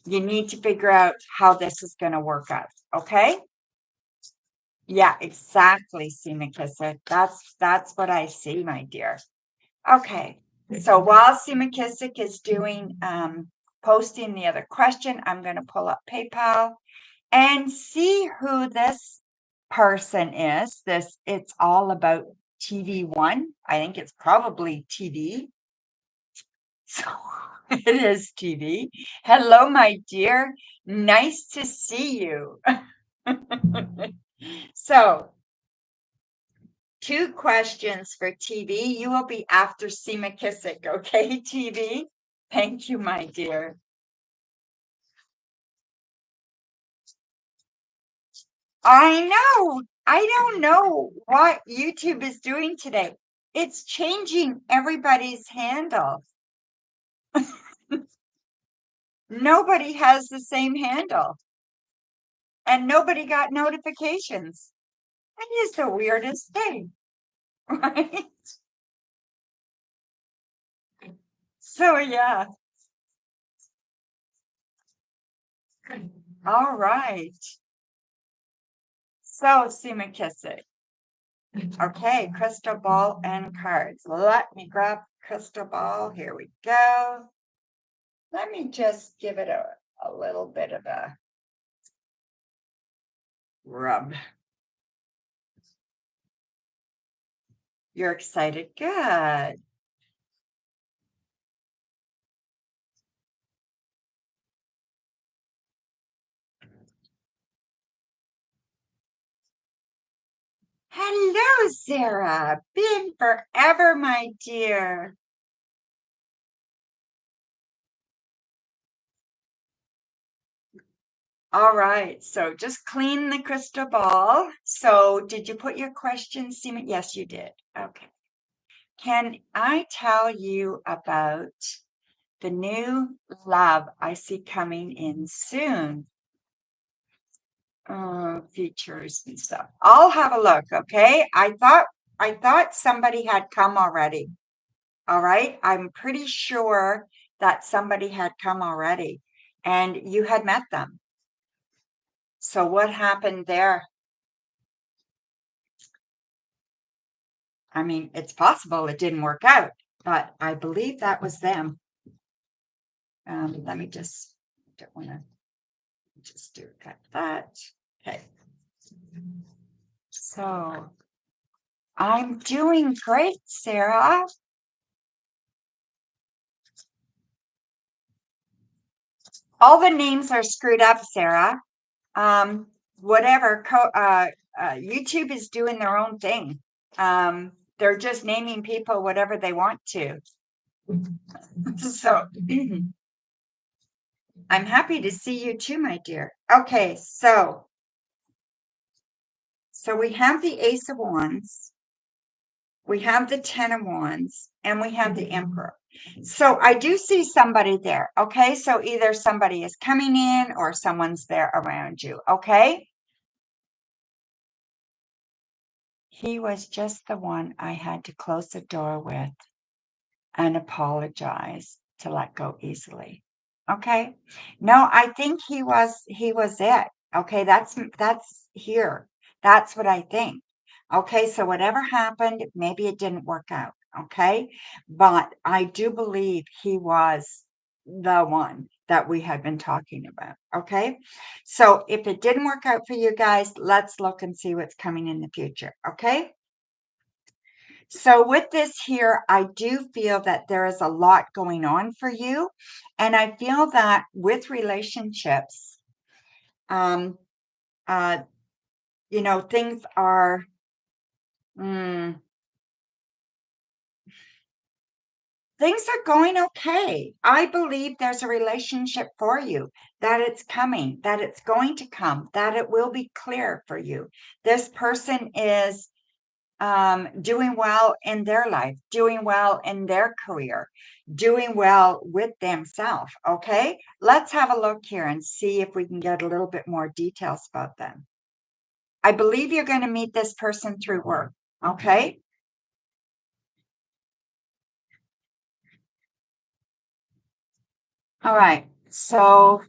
you need to figure out how this is going to work out. Okay. Yeah, exactly, Seema Kissa. That's what I see, my dear. Okay. So while Seema Kissick is doing posting the other question, I'm going to pull up PayPal and see who this person is. This it's all about TV1. I think it's probably TV. So it is TV. Hello, my dear. Nice to see you. So, two questions for TV. You will be after Seema Kissick, okay, TV? Thank you, my dear. I know. I don't know what YouTube is doing today. It's changing everybody's handle. Nobody has the same handle, and nobody got notifications. That is the weirdest thing, right? So, yeah. All right. So, Seema Kissick. Okay, crystal ball and cards. Let me grab crystal ball. Here we go. Let me just give it a little bit of a rub. You're excited. Good. Hello, Sarah. Been forever, my dear. All right, so just clean the crystal ball. So, did you put your question, Seema? Yes, you did. Okay. Can I tell you about the new love I see coming in soon? Features and stuff. I'll have a look, okay? I thought somebody had come already. All right. I'm pretty sure that somebody had come already and you had met them. So what happened there? I mean, it's possible it didn't work out, but I believe that was them. Let me just don't want to just do it like that. Okay. So I'm doing great, Sarah. All the names are screwed up, Sarah. Whatever. YouTube is doing their own thing. They're just naming people whatever they want to. So I'm happy to see you too, my dear. Okay, so we have the Ace of Wands, we have the Ten of Wands, and we have the Emperor. So I do see somebody there. Okay, so either somebody is coming in or someone's there around you. Okay. He was just the one I had to close the door with and apologize to let go easily. Okay. No, I think he was it. Okay, that's here. That's what I think. Okay, so whatever happened, maybe it didn't work out. Okay, but I do believe he was the one that we had been talking about. Okay, so if it didn't work out for you guys, let's look and see what's coming in the future. Okay. So with this here, I do feel that there is a lot going on for you. And I feel that with relationships, um, uh, things are mm, things are going okay. I believe there's a relationship for you, that it's coming, that it's going to come, that it will be clear for you. This person is doing well in their life, doing well in their career, doing well with themselves. Okay, let's have a look here and see if we can get a little bit more details about them. I believe you're going to meet this person through work. Okay. All right. So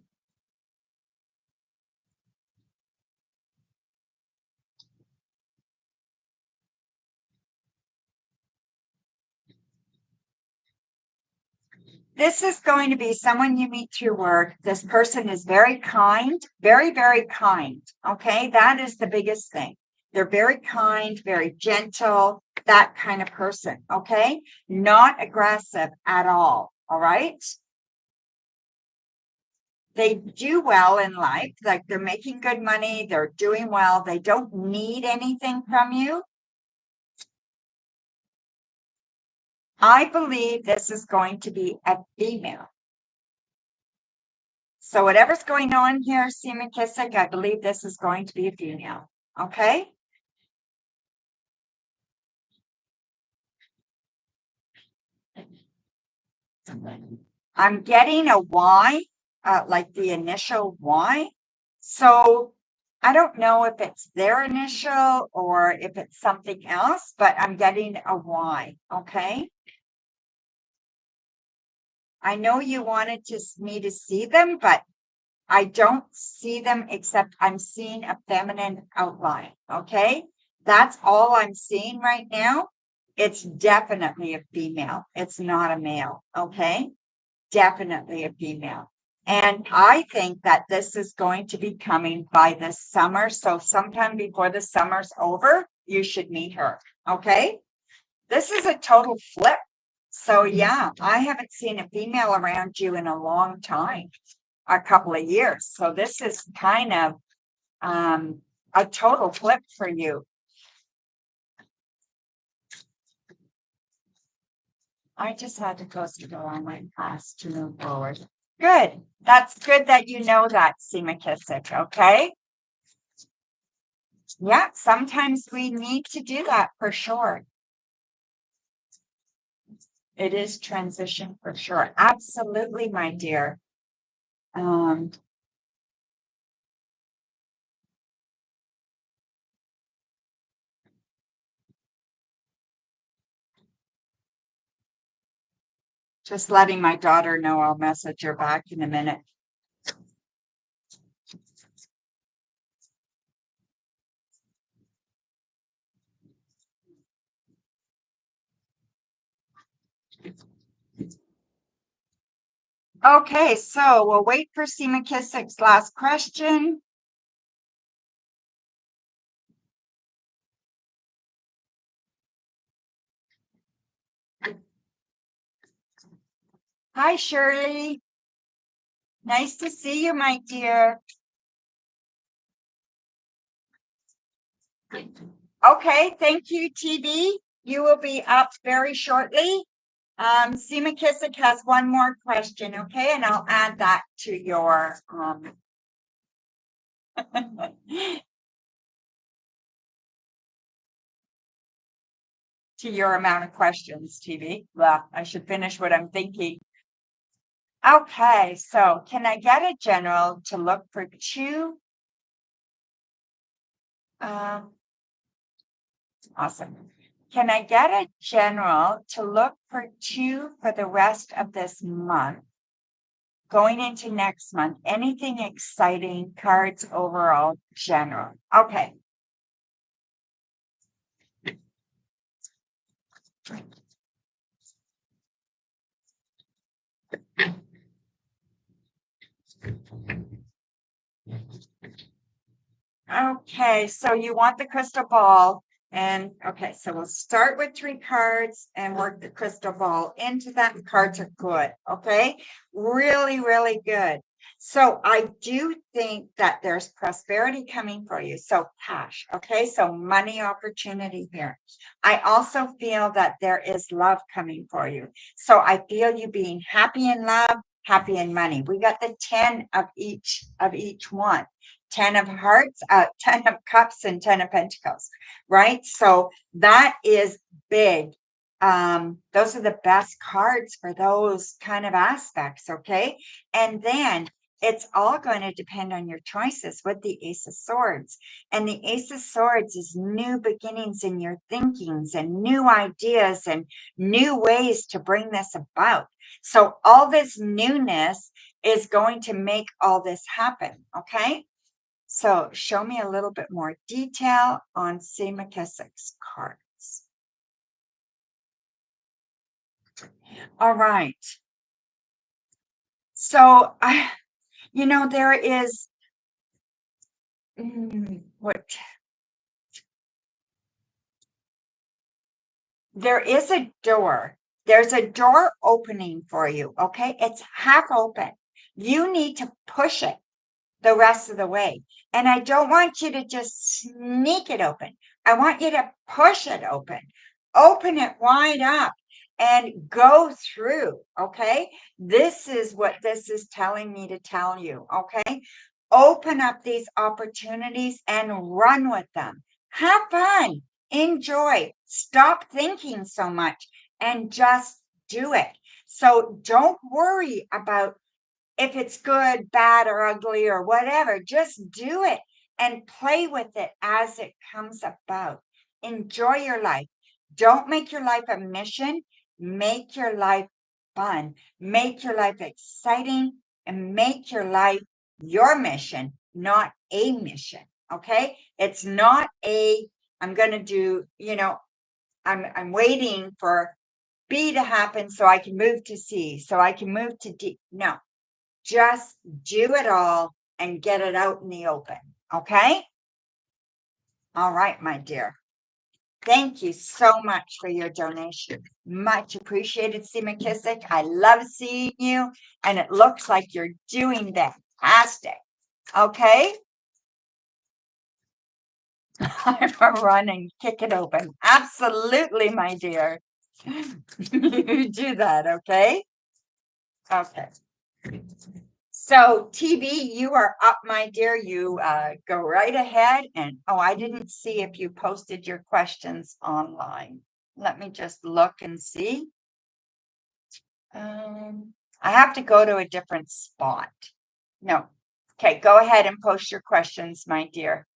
This is going to be someone you meet through work. This person is very kind, very, very kind. Okay. That is the biggest thing. They're very kind, very gentle, that kind of person. Okay. Not aggressive at all. All right. They do well in life. Like they're making good money. They're doing well. They don't need anything from you. I believe this is going to be a female. So whatever's going on here, Seema Kissick, I believe this is going to be a female. Okay. I'm getting a Y, like the initial Y. So I don't know if it's their initial or if it's something else, but I'm getting a Y. Okay. I know you wanted me to see them, but I don't see them except I'm seeing a feminine outline. Okay. That's all I'm seeing right now. It's definitely a female. It's not a male. Okay. Definitely a female. And I think that this is going to be coming by the summer. So sometime before the summer's over, you should meet her. Okay. This is a total flip. So yeah, I haven't seen a female around you in a long time, a couple of years. So this is kind of a total flip for you. I just had to close the door on my class to move forward. Good. That's good that you know that, Seema Kissick. Okay. Yeah, sometimes we need to do that for sure. It is transition for sure. Absolutely, my dear. Um, just letting my daughter know I'll message her back in a minute. Okay, so we'll wait for Seema Kissick's last question. Hi, Shirley. Nice to see you, my dear. Okay, thank you, TV. You will be up very shortly. Seema Kissick has one more question, okay? And I'll add that to your to your amount of questions, TV. Well, I should finish what I'm thinking. Okay, so can I get a general to look for two? Awesome. Can I get a general to look for two for the rest of this month? Going into next month, anything exciting, cards overall, general. Okay. Okay, so you want the crystal ball. And okay, so we'll start with three cards and work the crystal ball into that. The cards are good. Okay, really, really good. So I do think that there's prosperity coming for you. So cash. Okay, so money opportunity here. I also feel that there is love coming for you. So I feel you being happy in love, happy in money. We got the 10 of each one. 10 of hearts, 10 of cups, and 10 of pentacles, right? So that is big. Those are the best cards for those kind of aspects, okay? And then it's all going to depend on your choices with the Ace of Swords. And the Ace of Swords is new beginnings in your thinkings and new ideas and new ways to bring this about. So all this newness is going to make all this happen, okay? So show me a little bit more detail on Seema Kissick's cards. All right. So, there is what there is a door. There's a door opening for you, okay? It's half open. You need to push it the rest of the way. And I don't want you to just sneak it open. I want you to push it open, open it wide up and go through. Okay. This is what this is telling me to tell you. Okay. Open up these opportunities and run with them. Have fun. Enjoy. Stop thinking so much and just do it. So don't worry about if it's good, bad, or ugly, or whatever. Just do it and play with it as it comes about. Enjoy your life. Don't make your life a mission. Make your life fun. Make your life exciting and make your life your mission, not a mission. Okay. It's not I'm going to do, I'm waiting for B to happen so I can move to C, so I can move to D. No, just do it all and get it out in the open. Okay. All right, my dear. Thank you so much for your donation. Much appreciated, C. McKissick. I love seeing you, and it looks like you're doing fantastic. Okay. I'm running, kick it open. Absolutely, my dear. You do that, okay? Okay. So TV, you are up, my dear. You go right ahead. And I didn't see if you posted your questions online. Let me just look and see. I have to go to a different spot. No. Okay, go ahead and post your questions, my dear.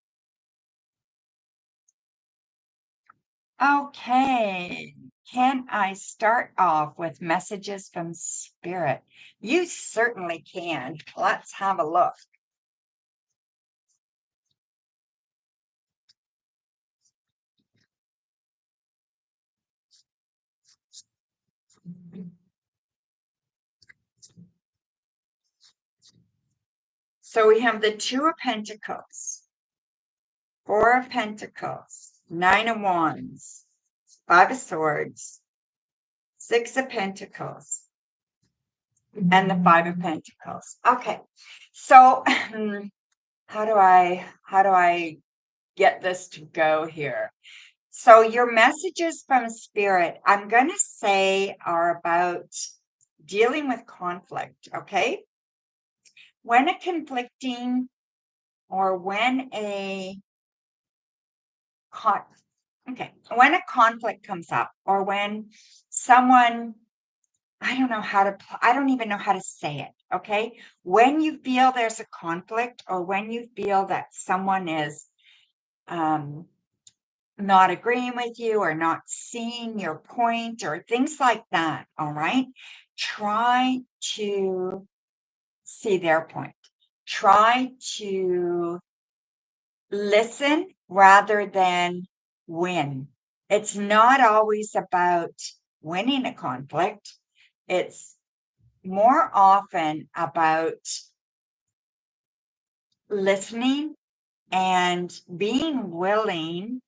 Okay. Can I start off with messages from Spirit? You certainly can. Let's have a look. So we have the Two of Pentacles, Four of Pentacles, Nine of Wands, Five of Swords, Six of Pentacles, and the Five of Pentacles. Okay, so how do I get this to go here? So your messages from Spirit, I'm going to say, are about dealing with conflict. Okay, when a conflicting or when a when a conflict comes up or when someone, I don't even know how to say it. Okay. When you feel there's a conflict or when you feel that someone is not agreeing with you or not seeing your point or things like that. All right. Try to see their point. Try to listen rather than win. It's not always about winning a conflict. It's more often about listening and being willing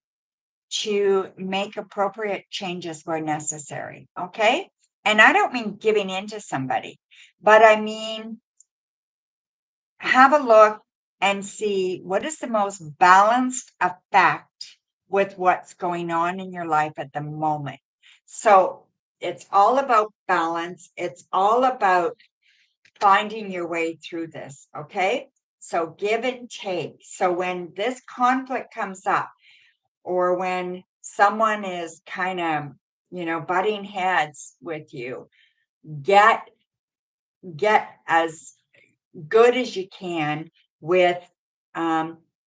to make appropriate changes where necessary. Okay. And I don't mean giving in to somebody, but I mean, have a look and see what is the most balanced effect with what's going on in your life at the moment. So it's all about balance. It's all about finding your way through this. Okay. So give and take. So when this conflict comes up, or when someone is kind of, butting heads with you, get as good as you can with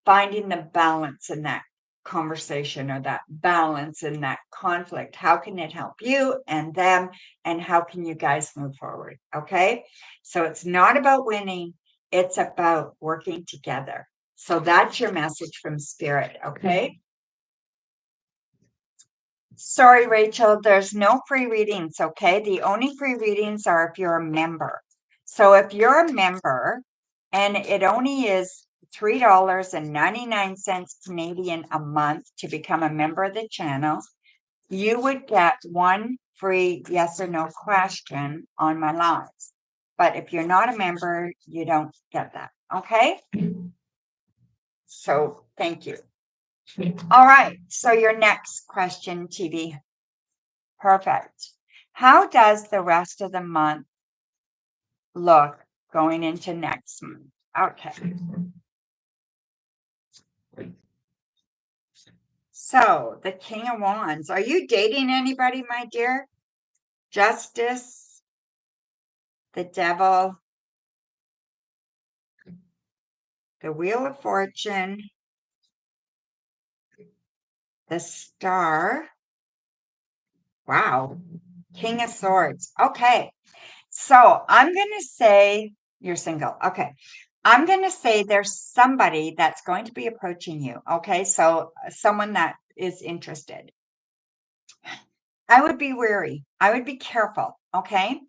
finding the balance in that conversation or that balance in that conflict. How can it help you and them? And how can you guys move forward? Okay. So it's not about winning, it's about working together. So that's your message from Spirit. Okay. Sorry, Rachel, there's no free readings. Okay. The only free readings are if you're a member. So if you're a member and it only is $3.99 Canadian a month to become a member of the channel, you would get one free yes or no question on my lives. But if you're not a member, you don't get that. Okay? So thank you. All right. So your next question, TV. Perfect. How does the rest of the month look going into next month? Okay. So the King of Wands. Are you dating anybody, my dear? Justice, the Devil, the Wheel of Fortune, the Star. Wow. King of Swords. Okay. So I'm going to say you're single. Okay. I'm going to say there's somebody that's going to be approaching you. Okay. So someone that is interested. I would be wary. I would be careful. Okay.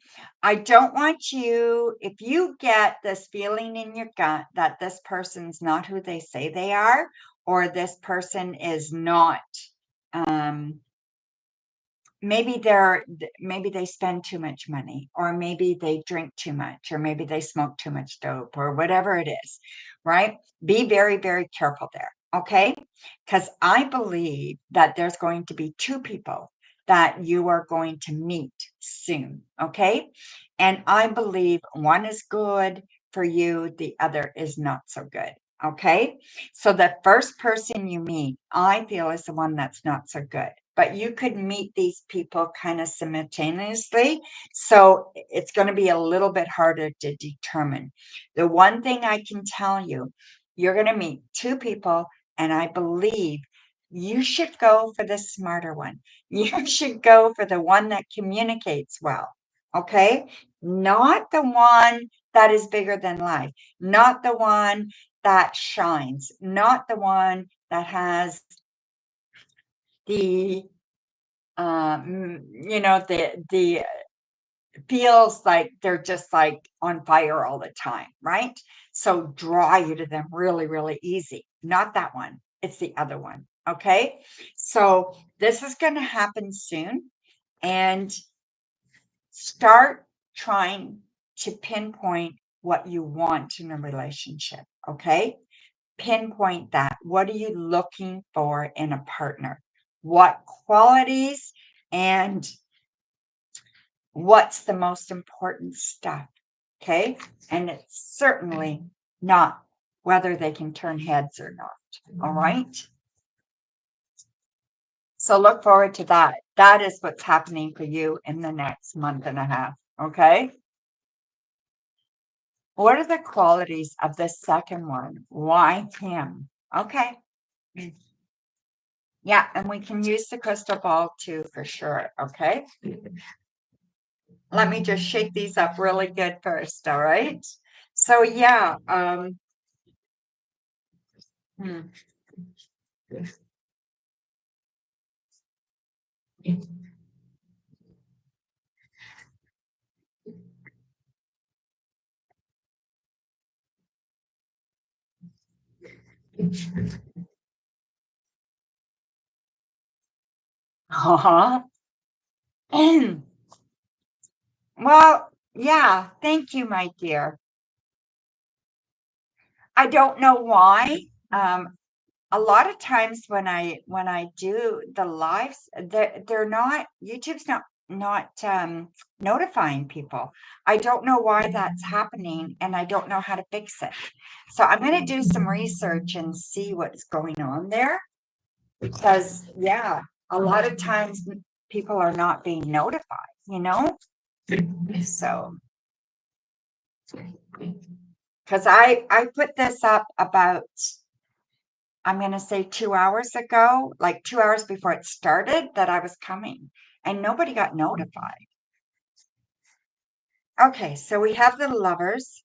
I don't want you, if you get this feeling in your gut that this person's not who they say they are, or this person is not, um, maybe they spend too much money, or maybe they drink too much, or maybe they smoke too much dope, or whatever it is, right? Be very, very careful there. Okay. Because I believe that there's going to be two people that you are going to meet soon. Okay. And I believe one is good for you, the other is not so good. Okay. So the first person you meet, I feel, is the one that's not so good. But you could meet these people kind of simultaneously. So it's going to be a little bit harder to determine. The one thing I can tell you, you're going to meet two people, and I believe you should go for the smarter one. You should go for the one that communicates well. Okay. Not the one that is bigger than life, not the one that shines, not the one that has the the feels like they're just like on fire all the time, right? So draw you to them really, really easy. Not that one. It's the other one. Okay. So this is going to happen soon, and start trying to pinpoint what you want in a relationship. Okay. Pinpoint that. What are you looking for in a partner? What qualities and what's the most important stuff? Okay. And it's certainly not whether they can turn heads or not. All right. So look forward to that. That is what's happening for you in the next month and a half. Okay. What are the qualities of the second one? Why him? Okay. Yeah, and we can use the crystal ball too, for sure. Okay. Let me just shake these up really good first. All right. So yeah. Hmm. Uh-huh. Well, yeah. Thank you, my dear. I don't know why. A lot of times when I do the lives, they're not, YouTube's not notifying people. I don't know why that's happening, and I don't know how to fix it. So I'm going to do some research and see what's going on there, because yeah, a lot of times people are not being notified. So because I put this up about, I'm going to say 2 hours ago, like 2 hours before it started, that I was coming, and nobody got notified. Okay, so we have the Lovers,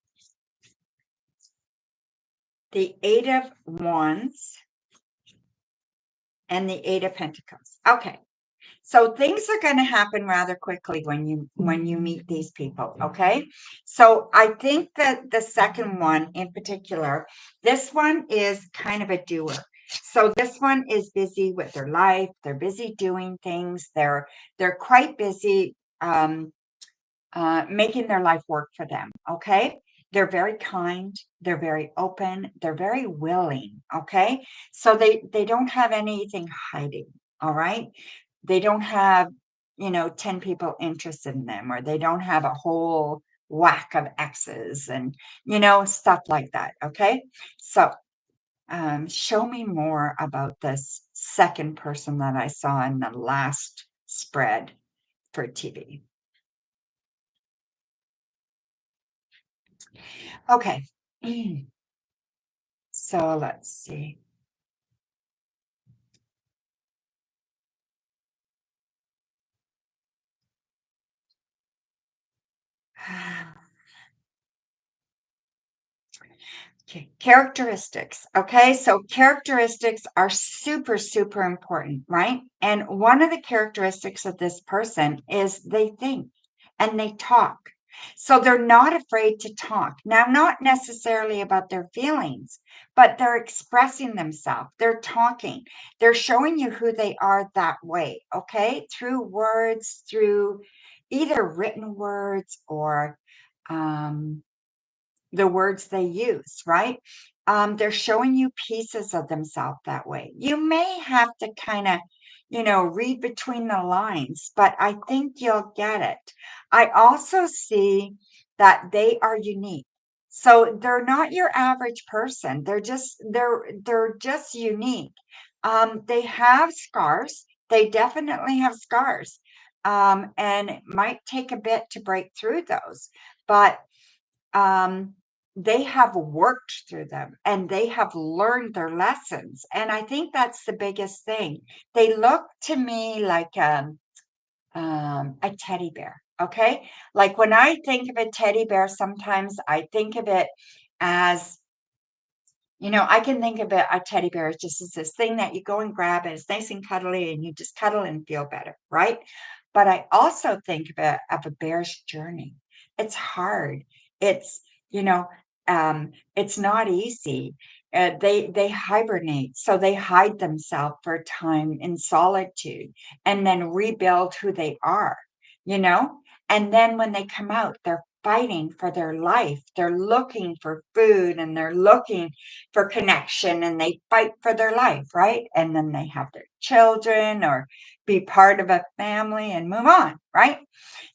the Eight of Wands, and the Eight of Pentacles. Okay, So things are going to happen rather quickly when you meet these people, okay? So I think that the second one in particular, this one is kind of a doer. So this one is busy with their life. They're busy doing things. They're quite busy making their life work for them. Okay. They're very kind. They're very open. They're very willing. Okay. So they don't have anything hiding. All right. They don't have, 10 people interested in them, or they don't have a whole whack of exes and, stuff like that. Okay. So, show me more about this second person that I saw in the last spread for TV. Okay. So let's see. Okay. Characteristics. Okay. So characteristics are super, super important, right? And one of the characteristics of this person is they think and they talk. So they're not afraid to talk. Now, not necessarily about their feelings, but they're expressing themselves. They're talking. They're showing you who they are that way. Okay. Through words, through either written words or, um, the words they use, right? They're showing you pieces of themselves that way. You may have to kind of, read between the lines, but I think you'll get it. I also see that they are unique. So they're not your average person. They're just unique. They have scars. They definitely have scars. And it might take a bit to break through those, but um, they have worked through them and they have learned their lessons. And I think that's the biggest thing. They look to me like a teddy bear. Okay. Like when I think of a teddy bear, sometimes I think of it as, I can think of a teddy bear as just as this thing that you go and grab and it's nice and cuddly and you just cuddle and feel better, right? But I also think of a bear's journey. It's hard. It's, you know, it's not easy. They hibernate, so they hide themselves for a time in solitude and then rebuild who they are, you know? And then when they come out, they're fighting for their life. They're looking for food and they're looking for connection and they fight for their life, right? And then they have their children or be part of a family and move on, right?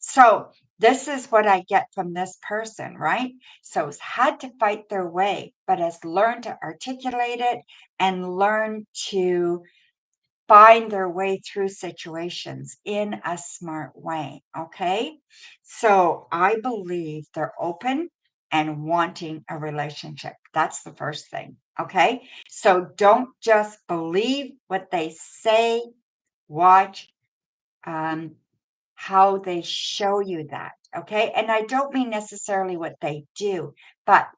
So this is what I get from this person, right? So has had to fight their way, but has learned to articulate it and learn to find their way through situations in a smart way. Okay. So I believe they're open and wanting a relationship. That's the first thing. Okay. So don't just believe what they say, watch um, how they show you that. Okay. And I don't mean necessarily what they do, but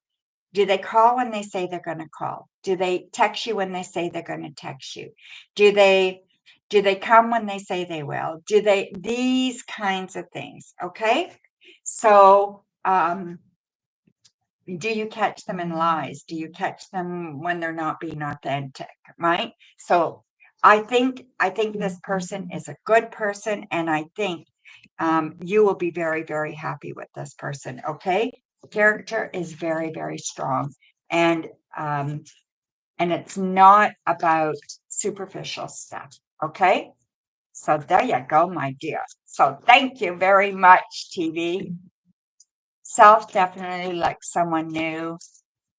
do they call when they say they're going to call? Do they text you when they say they're going to text you? Do they do they come when they say they will? Do they these kinds of things, okay? So, do you catch them in lies? Do you catch them when they're not being authentic, right? So, I think this person is a good person, and I think you will be very, very happy with this person. Okay. Character is very, very strong. And, um, and it's not about superficial stuff. Okay. So there you go, my dear. So thank you very much, TV. Self definitely like someone new.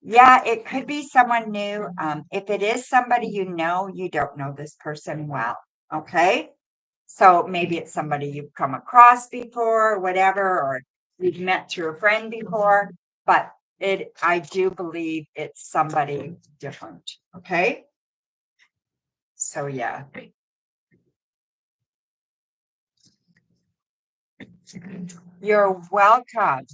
Yeah, it could be someone new. If it is somebody you don't know this person well. Okay. So maybe it's somebody you've come across before, or whatever, or you've met through a friend before, but I do believe it's somebody different. Okay. So yeah. You're welcome.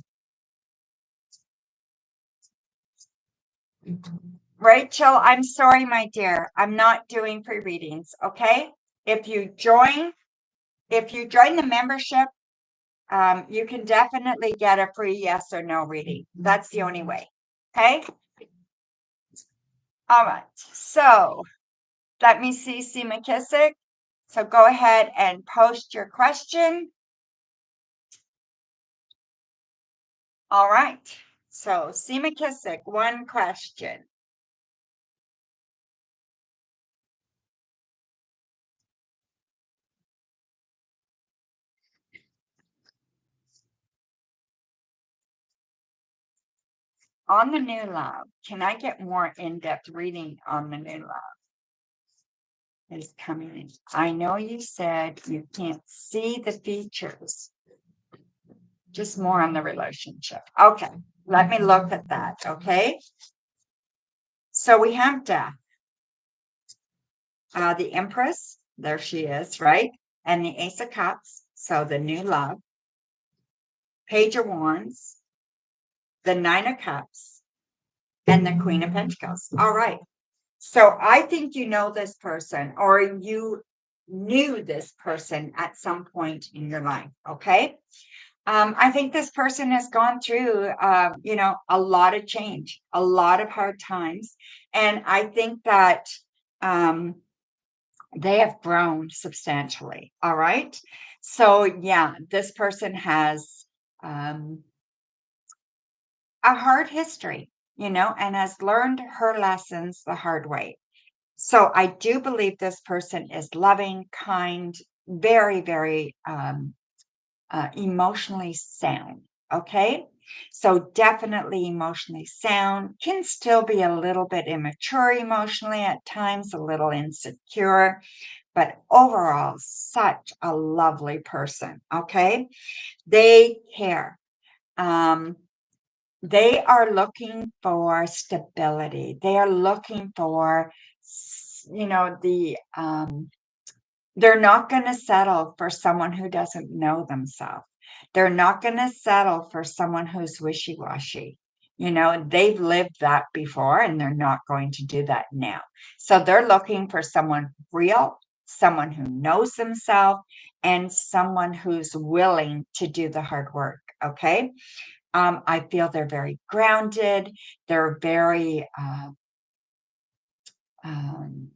Rachel, I'm sorry, my dear. I'm not doing free readings. Okay. If you join if you join the membership, you can definitely get a free yes or no reading. That's the only way. Okay. All right. So let me see, McKissick. So go ahead and post your question. All right. So C. McKissick, one question. On the new love, can I get more in-depth reading on the new love is coming in? I know you said you can't see the features, just more on the relationship. Okay, let me look at that. Okay, so we have death, the Empress, there she is, right? And the Ace of Cups, so the new love, Page of Wands, the Nine of Cups, and the Queen of Pentacles. All right. So I think you know this person, or you knew this person at some point in your life. Okay. I think this person has gone through, a lot of change, a lot of hard times. And I think that they have grown substantially. All right. So, yeah, this person has a hard history, and has learned her lessons the hard way. So I do believe this person is loving, kind, very, very emotionally sound. Okay. So definitely emotionally sound, can still be a little bit immature emotionally at times, a little insecure, but overall, such a lovely person. Okay. They care. Um, they are looking for stability. They are looking for, the they're not going to settle for someone who doesn't know themselves. They're not going to settle for someone who's wishy-washy. They've lived that before and they're not going to do that now. So they're looking for someone real, someone who knows themselves, and someone who's willing to do the hard work. Okay. I feel they're very grounded. They're very um,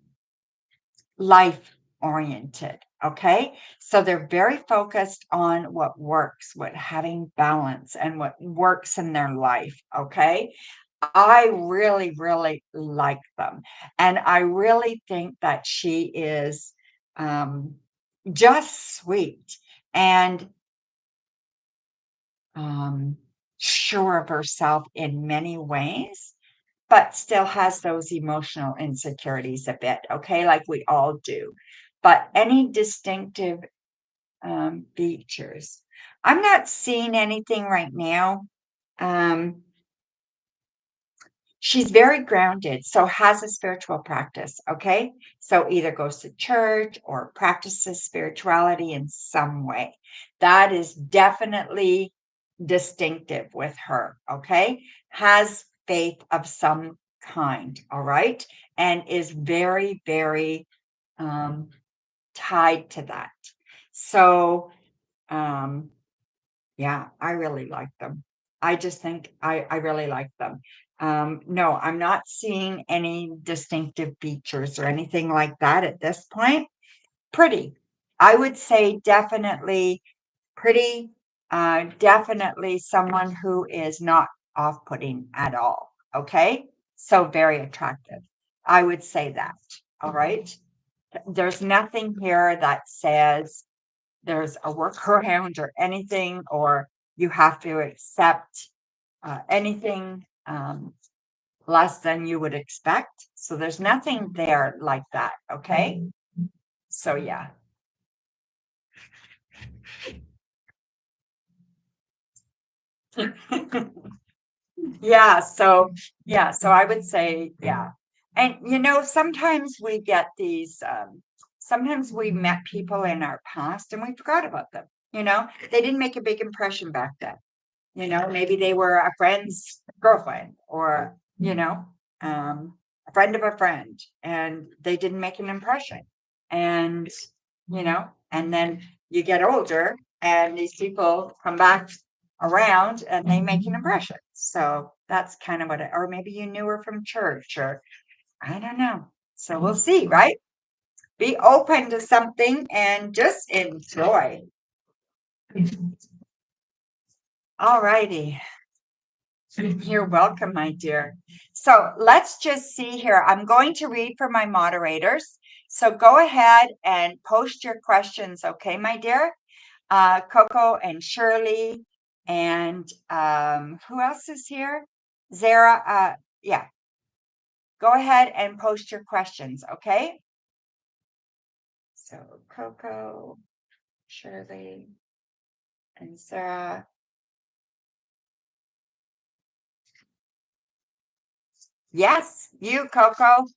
life oriented. Okay. So they're very focused on what works, what having balance and what works in their life. Okay. I really, really like them. And I really think that she is just sweet and sure of herself in many ways, but still has those emotional insecurities a bit, okay, like we all do. But any distinctive features? I'm not seeing anything right now. Um, she's very grounded, so has a spiritual practice, okay? So either goes to church or practices spirituality in some way. That is definitely distinctive with her, okay? Has faith of some kind, all right? And is very, very tied to that. So, yeah, I really like them. I just think I really like them. No, I'm not seeing any distinctive features or anything like that at this point. Pretty. I would say definitely pretty, definitely someone who is not off-putting at all. Okay. So very attractive. I would say that. All right. There's nothing here that says there's a workaround or anything, or you have to accept anything less than you would expect. So there's nothing there like that. Okay. So yeah. So I would say, yeah. And sometimes we get these, sometimes we met people in our past and we forgot about them. They didn't make a big impression back then. Maybe they were a friend's girlfriend or, a friend of a friend, and they didn't make an impression. And, and then you get older and these people come back around and they make an impression. So that's kind of what or maybe you knew her from church, or I don't know. So we'll see, right? Be open to something and just enjoy. All righty. You're welcome, my dear. So let's just see here. I'm going to read for my moderators. So go ahead and post your questions, okay, my dear? Coco and Shirley and who else is here? Zara. Yeah. Go ahead and post your questions, okay? So Coco, Shirley, and Sarah. Yes, you, Coco.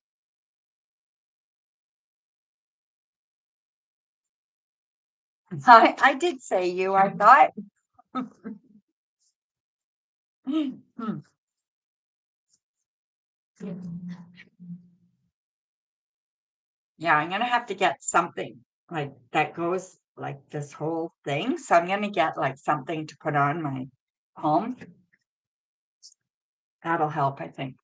I did say you, I thought. Hmm. Yeah, I'm gonna have to get something like that goes like this whole thing. So I'm gonna get like something to put on my palm. That'll help, I think.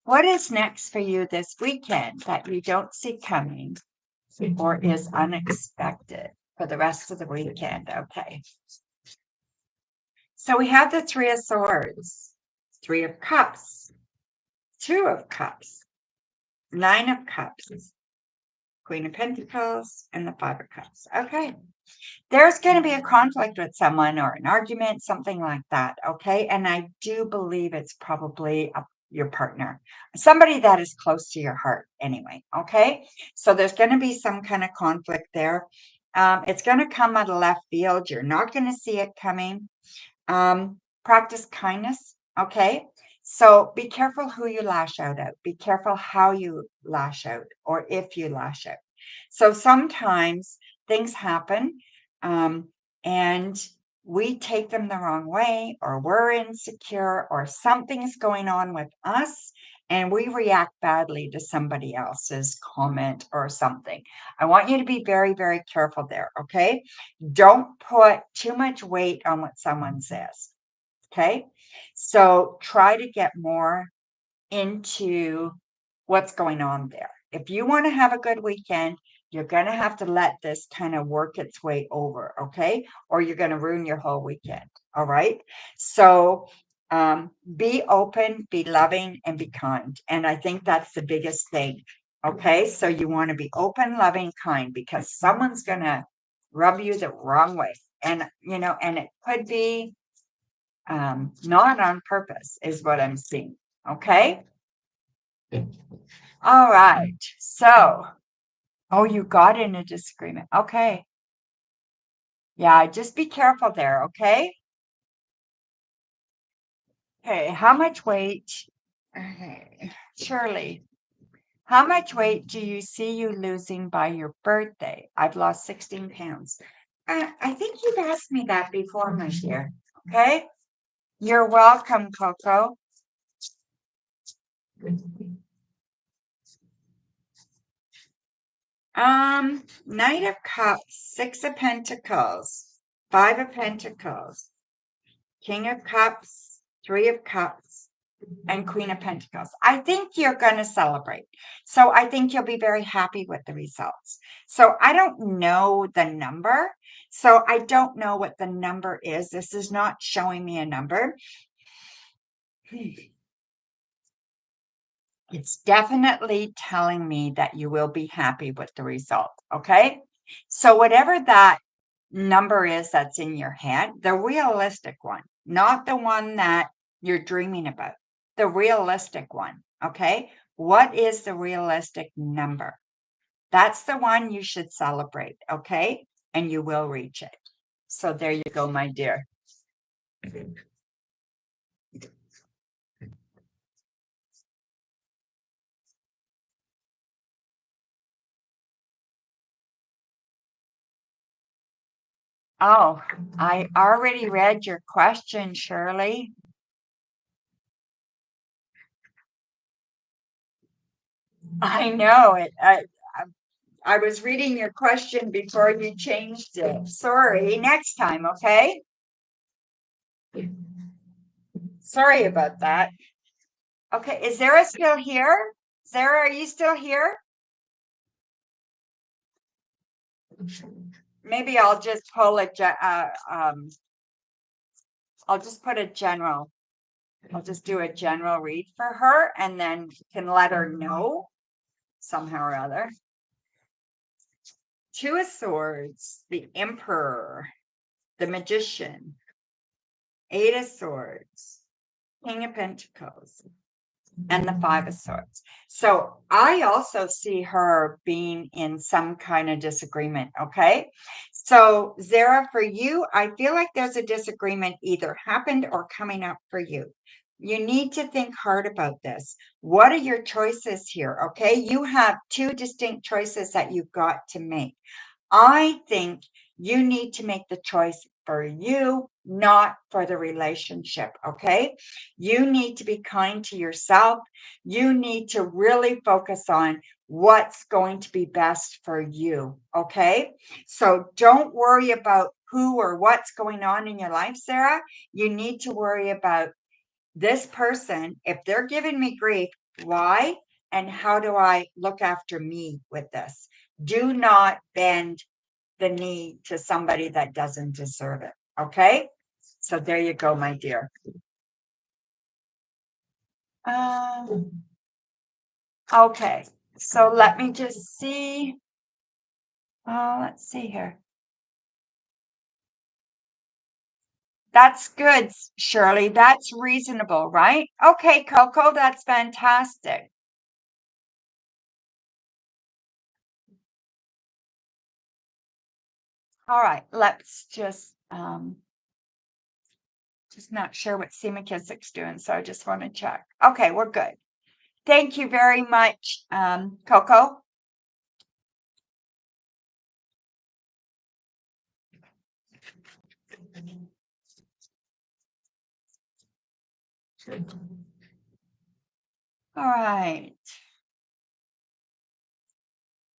What is next for you this weekend that you don't see coming or is unexpected for the rest of the weekend? Okay. So we have the Three of Swords, Three of Cups, Two of Cups, Nine of Cups, Queen of Pentacles, and the Five of Cups. Okay. There's going to be a conflict with someone or an argument, something like that. Okay. And I do believe it's probably your partner, somebody that is close to your heart anyway. Okay. So there's going to be some kind of conflict there. It's going to come out of left field. You're not going to see it coming. Practice kindness. Okay. So be careful who you lash out at. Be careful how you lash out or if you lash out. So sometimes things happen and we take them the wrong way, or we're insecure, or something's going on with us, and we react badly to somebody else's comment or something. I want you to be very, very careful there. Okay. Don't put too much weight on what someone says. Okay. So try to get more into what's going on there. If you want to have a good weekend, you're going to have to let this kind of work its way over. Okay. Or you're going to ruin your whole weekend. All right. So be open, be loving, and be kind. And I think that's the biggest thing. Okay. So you want to be open, loving, kind, because someone's going to rub you the wrong way. And, and it could be not on purpose, is what I'm seeing. Okay. All right. So, oh, you got in a disagreement. Okay. Yeah, just be careful there. Okay. Okay. How much weight? Okay. Shirley, how much weight do you see you losing by your birthday? I've lost 16 pounds. I think you've asked me that before, my dear. Okay. You're welcome, Coco. Knight of Cups, Six of Pentacles, Five of Pentacles, King of Cups, Three of Cups, and Queen of Pentacles. I think you're going to celebrate. So I think you'll be very happy with the results. So I don't know the number. So I don't know what the number is. This is not showing me a number. It's definitely telling me that you will be happy with the result. Okay. So whatever that number is that's in your head, the realistic one, not the one that you're dreaming about, the realistic one. Okay. What is the realistic number? That's the one you should celebrate. Okay. And you will reach it. So there you go, my dear. Oh, I already read your question, Shirley. I know it. I was reading your question before you changed it. Sorry, next time, okay? Sorry about that. Okay, is Zara still here? Zara, are you still here? Maybe I'll just pull I'll just put a general. I'll just do a general read for her and then can let her know somehow or other. Two of Swords, the Emperor, the Magician, Eight of Swords, King of Pentacles, and the Five of Swords. So I also see her being in some kind of disagreement. Okay. So Zara, for you, I feel like there's a disagreement either happened or coming up for you. You need to think hard about this. What are your choices here? Okay. You have two distinct choices that you've got to make. I think you need to make the choice for you, not for the relationship. Okay. You need to be kind to yourself. You need to really focus on what's going to be best for you. Okay. So don't worry about who or what's going on in your life, Sarah. You need to worry about this person. If they're giving me grief, why? And how do I look after me with this? Do not bend the knee to somebody that doesn't deserve it. Okay. So there you go, my dear. Okay. So let me just see. Let's see here. That's good, Shirley. That's reasonable, right? Okay, Coco, that's fantastic. All right, let's just not sure what C McKissick's doing, so I just want to check. Okay, we're good. Thank you very much, Coco. All right.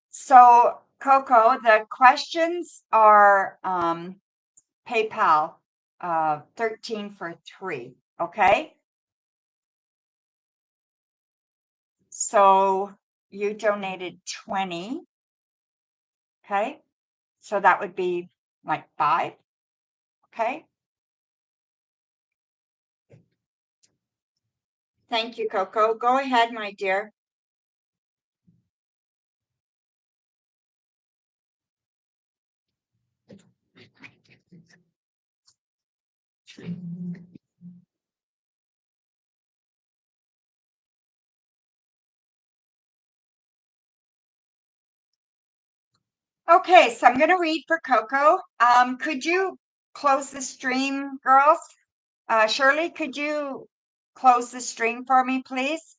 So, Coco, the questions are PayPal 13 for 3. Okay. So you donated 20. Okay. So that would be like 5. Okay. Thank you, Coco. Go ahead, my dear. Okay, so I'm going to read for Coco. Could you close the stream, girls? Shirley, could you close the stream for me, please?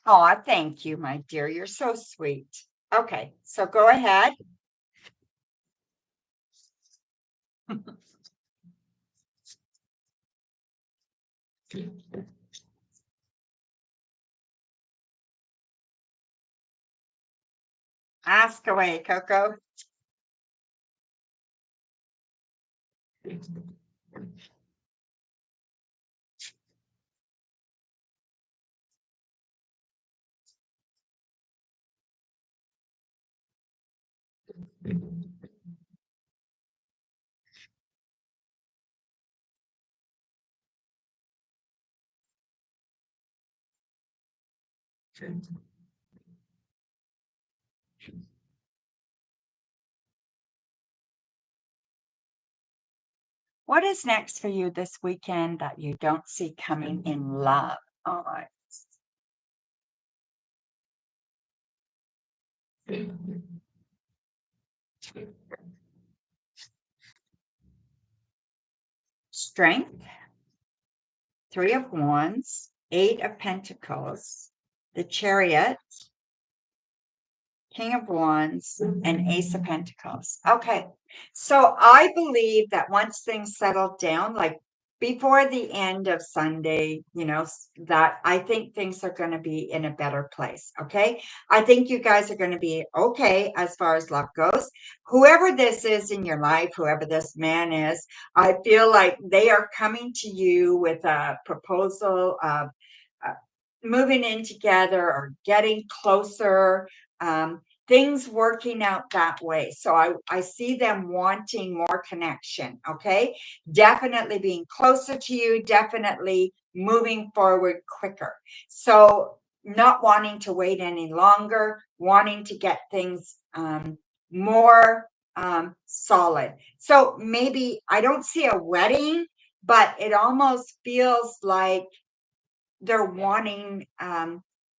Oh, thank you, my dear. You're so sweet. Okay, so go ahead. Ask away, Coco. What is next for you this weekend that you don't see coming in love? All right. Strength, 3 of Wands, 8 of Pentacles, the Chariot, King of Wands, and Ace of Pentacles. Okay. So I believe that once things settle down, like before the end of Sunday, that I think things are going to be in a better place. Okay. I think you guys are going to be okay as far as love goes. Whoever this is in your life, whoever this man is, I feel like they are coming to you with a proposal of uh, moving in together or getting closer, things working out that way. So I see them wanting more connection. Okay. Definitely being closer to you, definitely moving forward quicker. So not wanting to wait any longer, wanting to get things more solid. So maybe I don't see a wedding, but it almost feels like they're wanting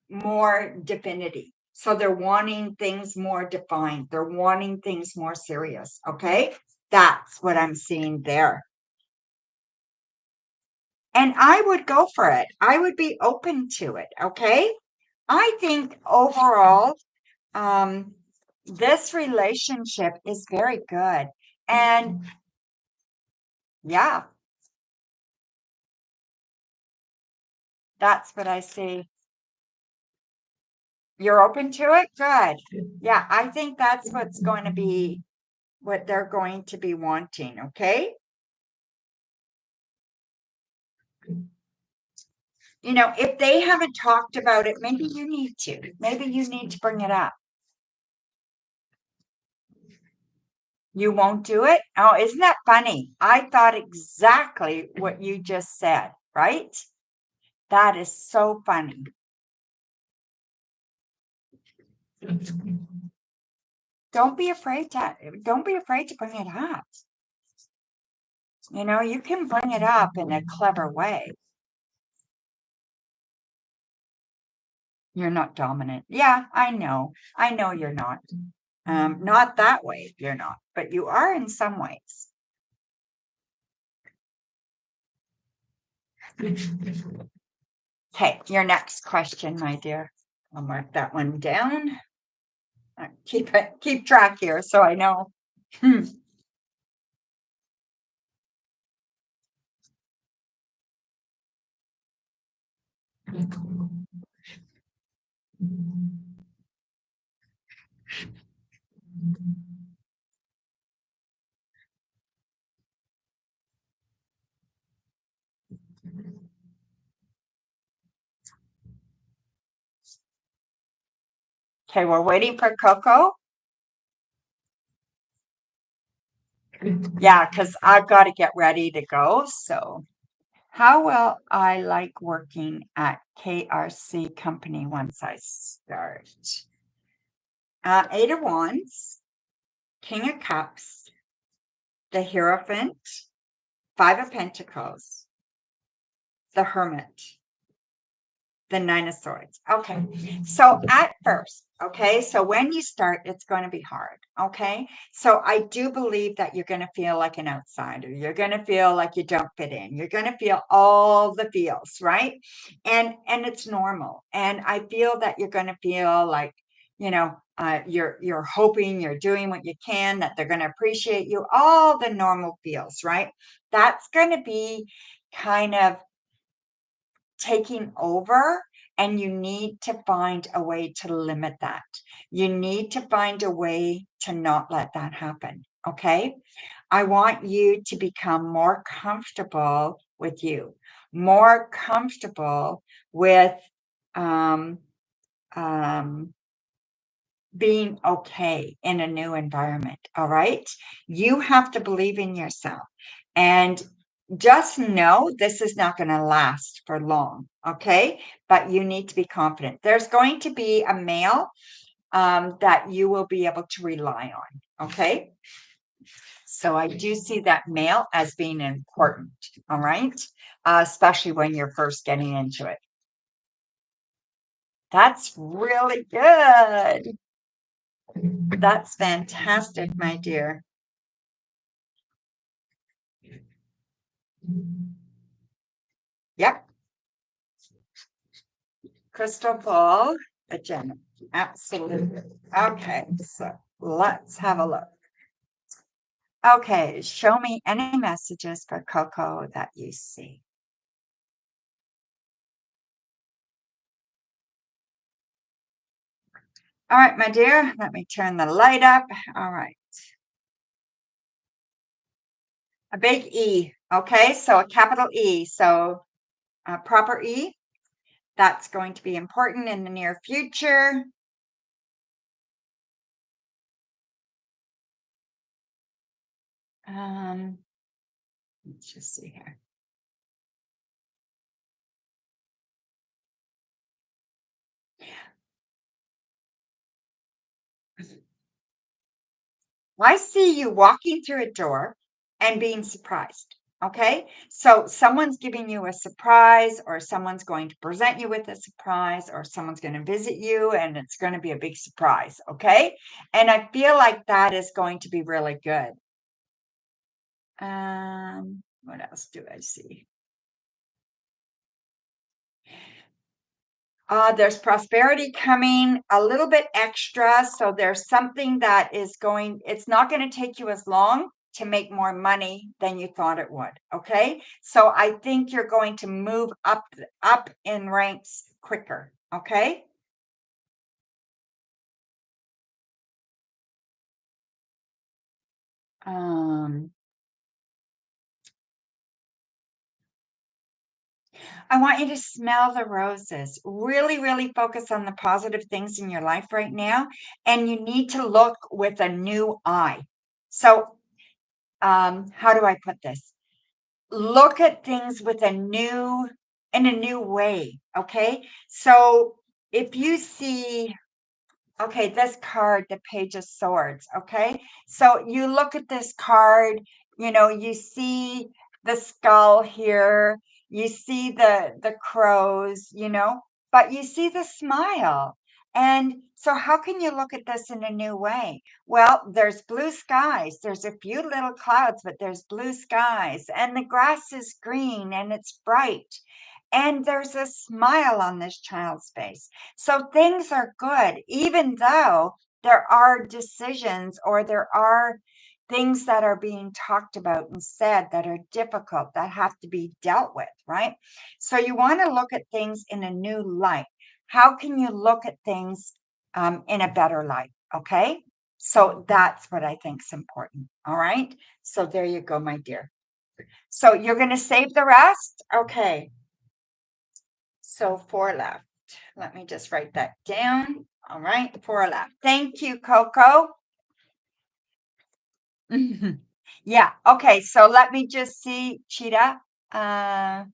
more divinity. So they're wanting things more defined. They're wanting things more serious. Okay. That's what I'm seeing there. And I would go for it. I would be open to it. Okay. I think overall, this relationship is very good. And yeah, that's what I see. You're open to it? Good. Yeah, I think that's what's going to be what they're going to be wanting. Okay. If they haven't talked about it, maybe you need to. Maybe you need to bring it up. You won't do it? Oh, isn't that funny? I thought exactly what you just said, right? That is so funny. Don't be afraid to bring it up. You can bring it up in a clever way. You're not dominant. Yeah, I know. I know you're not. Not that way, you're not, but you are in some ways. Okay, your next question, my dear. I'll mark that one down. Keep track here so I know. Okay, we're waiting for Coco. Yeah, because I've got to get ready to go. So, how will I like working at KRC Company once I start? Eight of Wands, King of Cups, the Hierophant, Five of Pentacles, the Hermit, the Nine of Swords. Okay. So at first, okay, so when you start, it's going to be hard. Okay. So I do believe that you're going to feel like an outsider. You're going to feel like you don't fit in. You're going to feel all the feels, right? And it's normal. And I feel that you're going to feel like, you're hoping you're doing what you can, that they're going to appreciate you, all the normal feels, right? That's going to be kind of taking over, and you need to find a way to limit that. You need to find a way to not let that happen. Okay. I want you to become more comfortable with you, more comfortable with um, um, being okay in a new environment. All right. You have to believe in yourself. And just know this is not going to last for long. Okay. But you need to be confident. There's going to be a male that you will be able to rely on. Okay. So I do see that male as being important. All right. Especially when you're first getting into it. That's really good. That's fantastic, my dear. Yep. Crystal ball, a gem. Absolutely. Okay, so let's have a look. Okay, show me any messages for Coco that you see. All right, my dear, let me turn the light up. All right. A big E, okay? So a capital E, so a proper E. That's going to be important in the near future. Let's just see here. I see you walking through a door and being surprised. Okay. So someone's giving you a surprise, or someone's going to present you with a surprise, or someone's going to visit you and it's going to be a big surprise. Okay. And I feel like that is going to be really good. What else do I see? There's prosperity coming, a little bit extra. So there's something that is going, it's not going to take you as long to make more money than you thought it would. Okay. So I think you're going to move up in ranks quicker. Okay. Um, I want you to smell the roses. Really, really focus on the positive things in your life right now. And you need to look with a new eye. So, how do I put this? Look at things with in a new way. Okay. So if you see, okay, this card, the Page of Swords. Okay. So you look at this card, you see the skull here, you see the crows, but you see the smile. And so how can you look at this in a new way? Well, there's blue skies. There's a few little clouds, but there's blue skies, and the grass is green and it's bright. And there's a smile on this child's face. So things are good, even though there are decisions, or there are things that are being talked about and said that are difficult, that have to be dealt with, right? So you want to look at things in a new light. How can you look at things in a better light? Okay. So that's what I think is important. All right. So there you go, my dear. So you're going to save the rest. Okay. So 4 left. Let me just write that down. All right, 4 left. Thank you, Coco. Yeah, okay, so let me just see, Cheetah. Uh,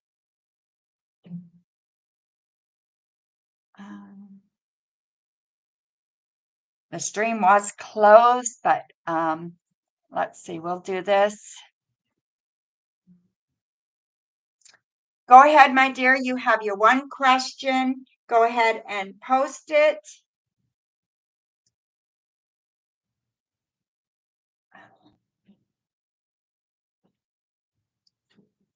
um, the stream was closed, but let's see, we'll do this. Go ahead, my dear. You have your one question. Go ahead and post it.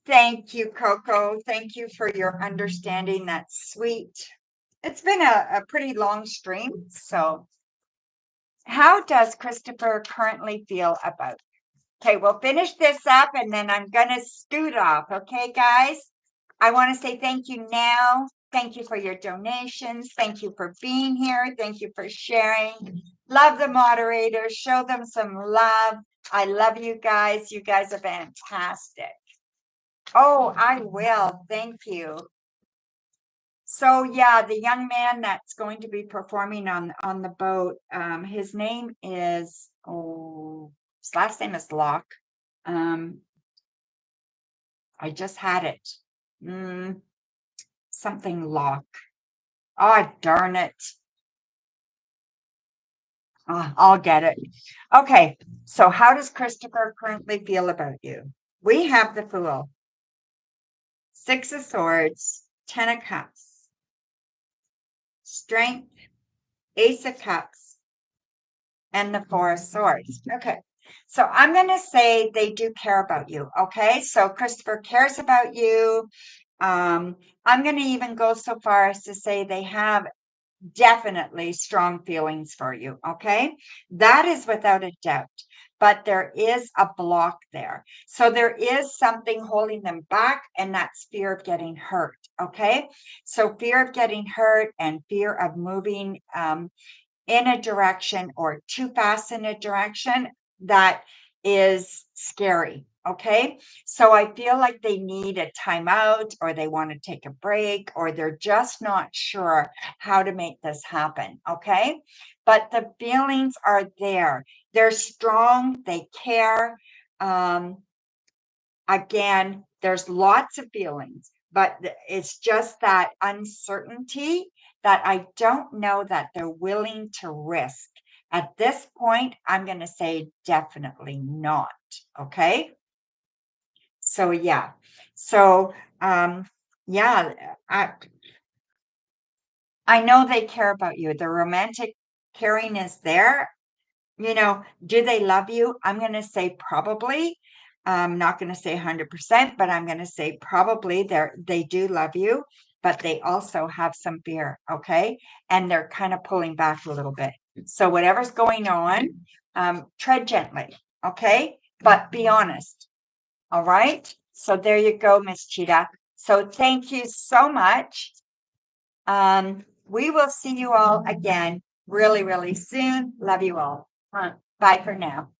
Thank you, Coco. Thank you for your understanding. That's sweet. It's been a pretty long stream. So, how does Christopher currently feel about it? Okay, we'll finish this up and then I'm going to scoot off. Okay, guys? I want to say thank you now. Thank you for your donations. Thank you for being here. Thank you for sharing. Love the moderators. Show them some love. I love you guys. You guys are fantastic. Oh, I will. Thank you. So yeah, the young man that's going to be performing on the boat, his name is his last name is Locke. I just had it. Something Locke. Oh, darn it. I'll get it. Okay, so how does Christopher currently feel about you? We have the Fool, 6 of Swords, 10 of Cups, Strength, Ace of Cups, and the 4 of Swords. Okay. So I'm going to say they do care about you. Okay. So Christopher cares about you. I'm going to even go so far as to say they have definitely strong feelings for you. Okay. That is without a doubt. But there is a block there. So there is something holding them back, and that's fear of getting hurt. Okay. So fear of getting hurt and fear of moving in a direction or too fast in a direction that is scary. Okay. So I feel like they need a timeout, or they want to take a break, or they're just not sure how to make this happen. Okay. But the feelings are there. They're strong. They care. Um, Again, there's lots of feelings, but it's just that uncertainty that I don't know that they're willing to risk. At this point, I'm going to say definitely not. Okay. So, yeah. So, yeah, I know they care about you. The romantic caring is there. Do they love you? I'm going to say probably. I'm not going to say 100%, but I'm going to say probably they do love you, but they also have some fear. Okay. And they're kind of pulling back a little bit. So whatever's going on, tread gently. Okay. But be honest. All right. So there you go, Miss Cheetah. So thank you so much. We will see you all again really, really soon. Love you all. Bye for now.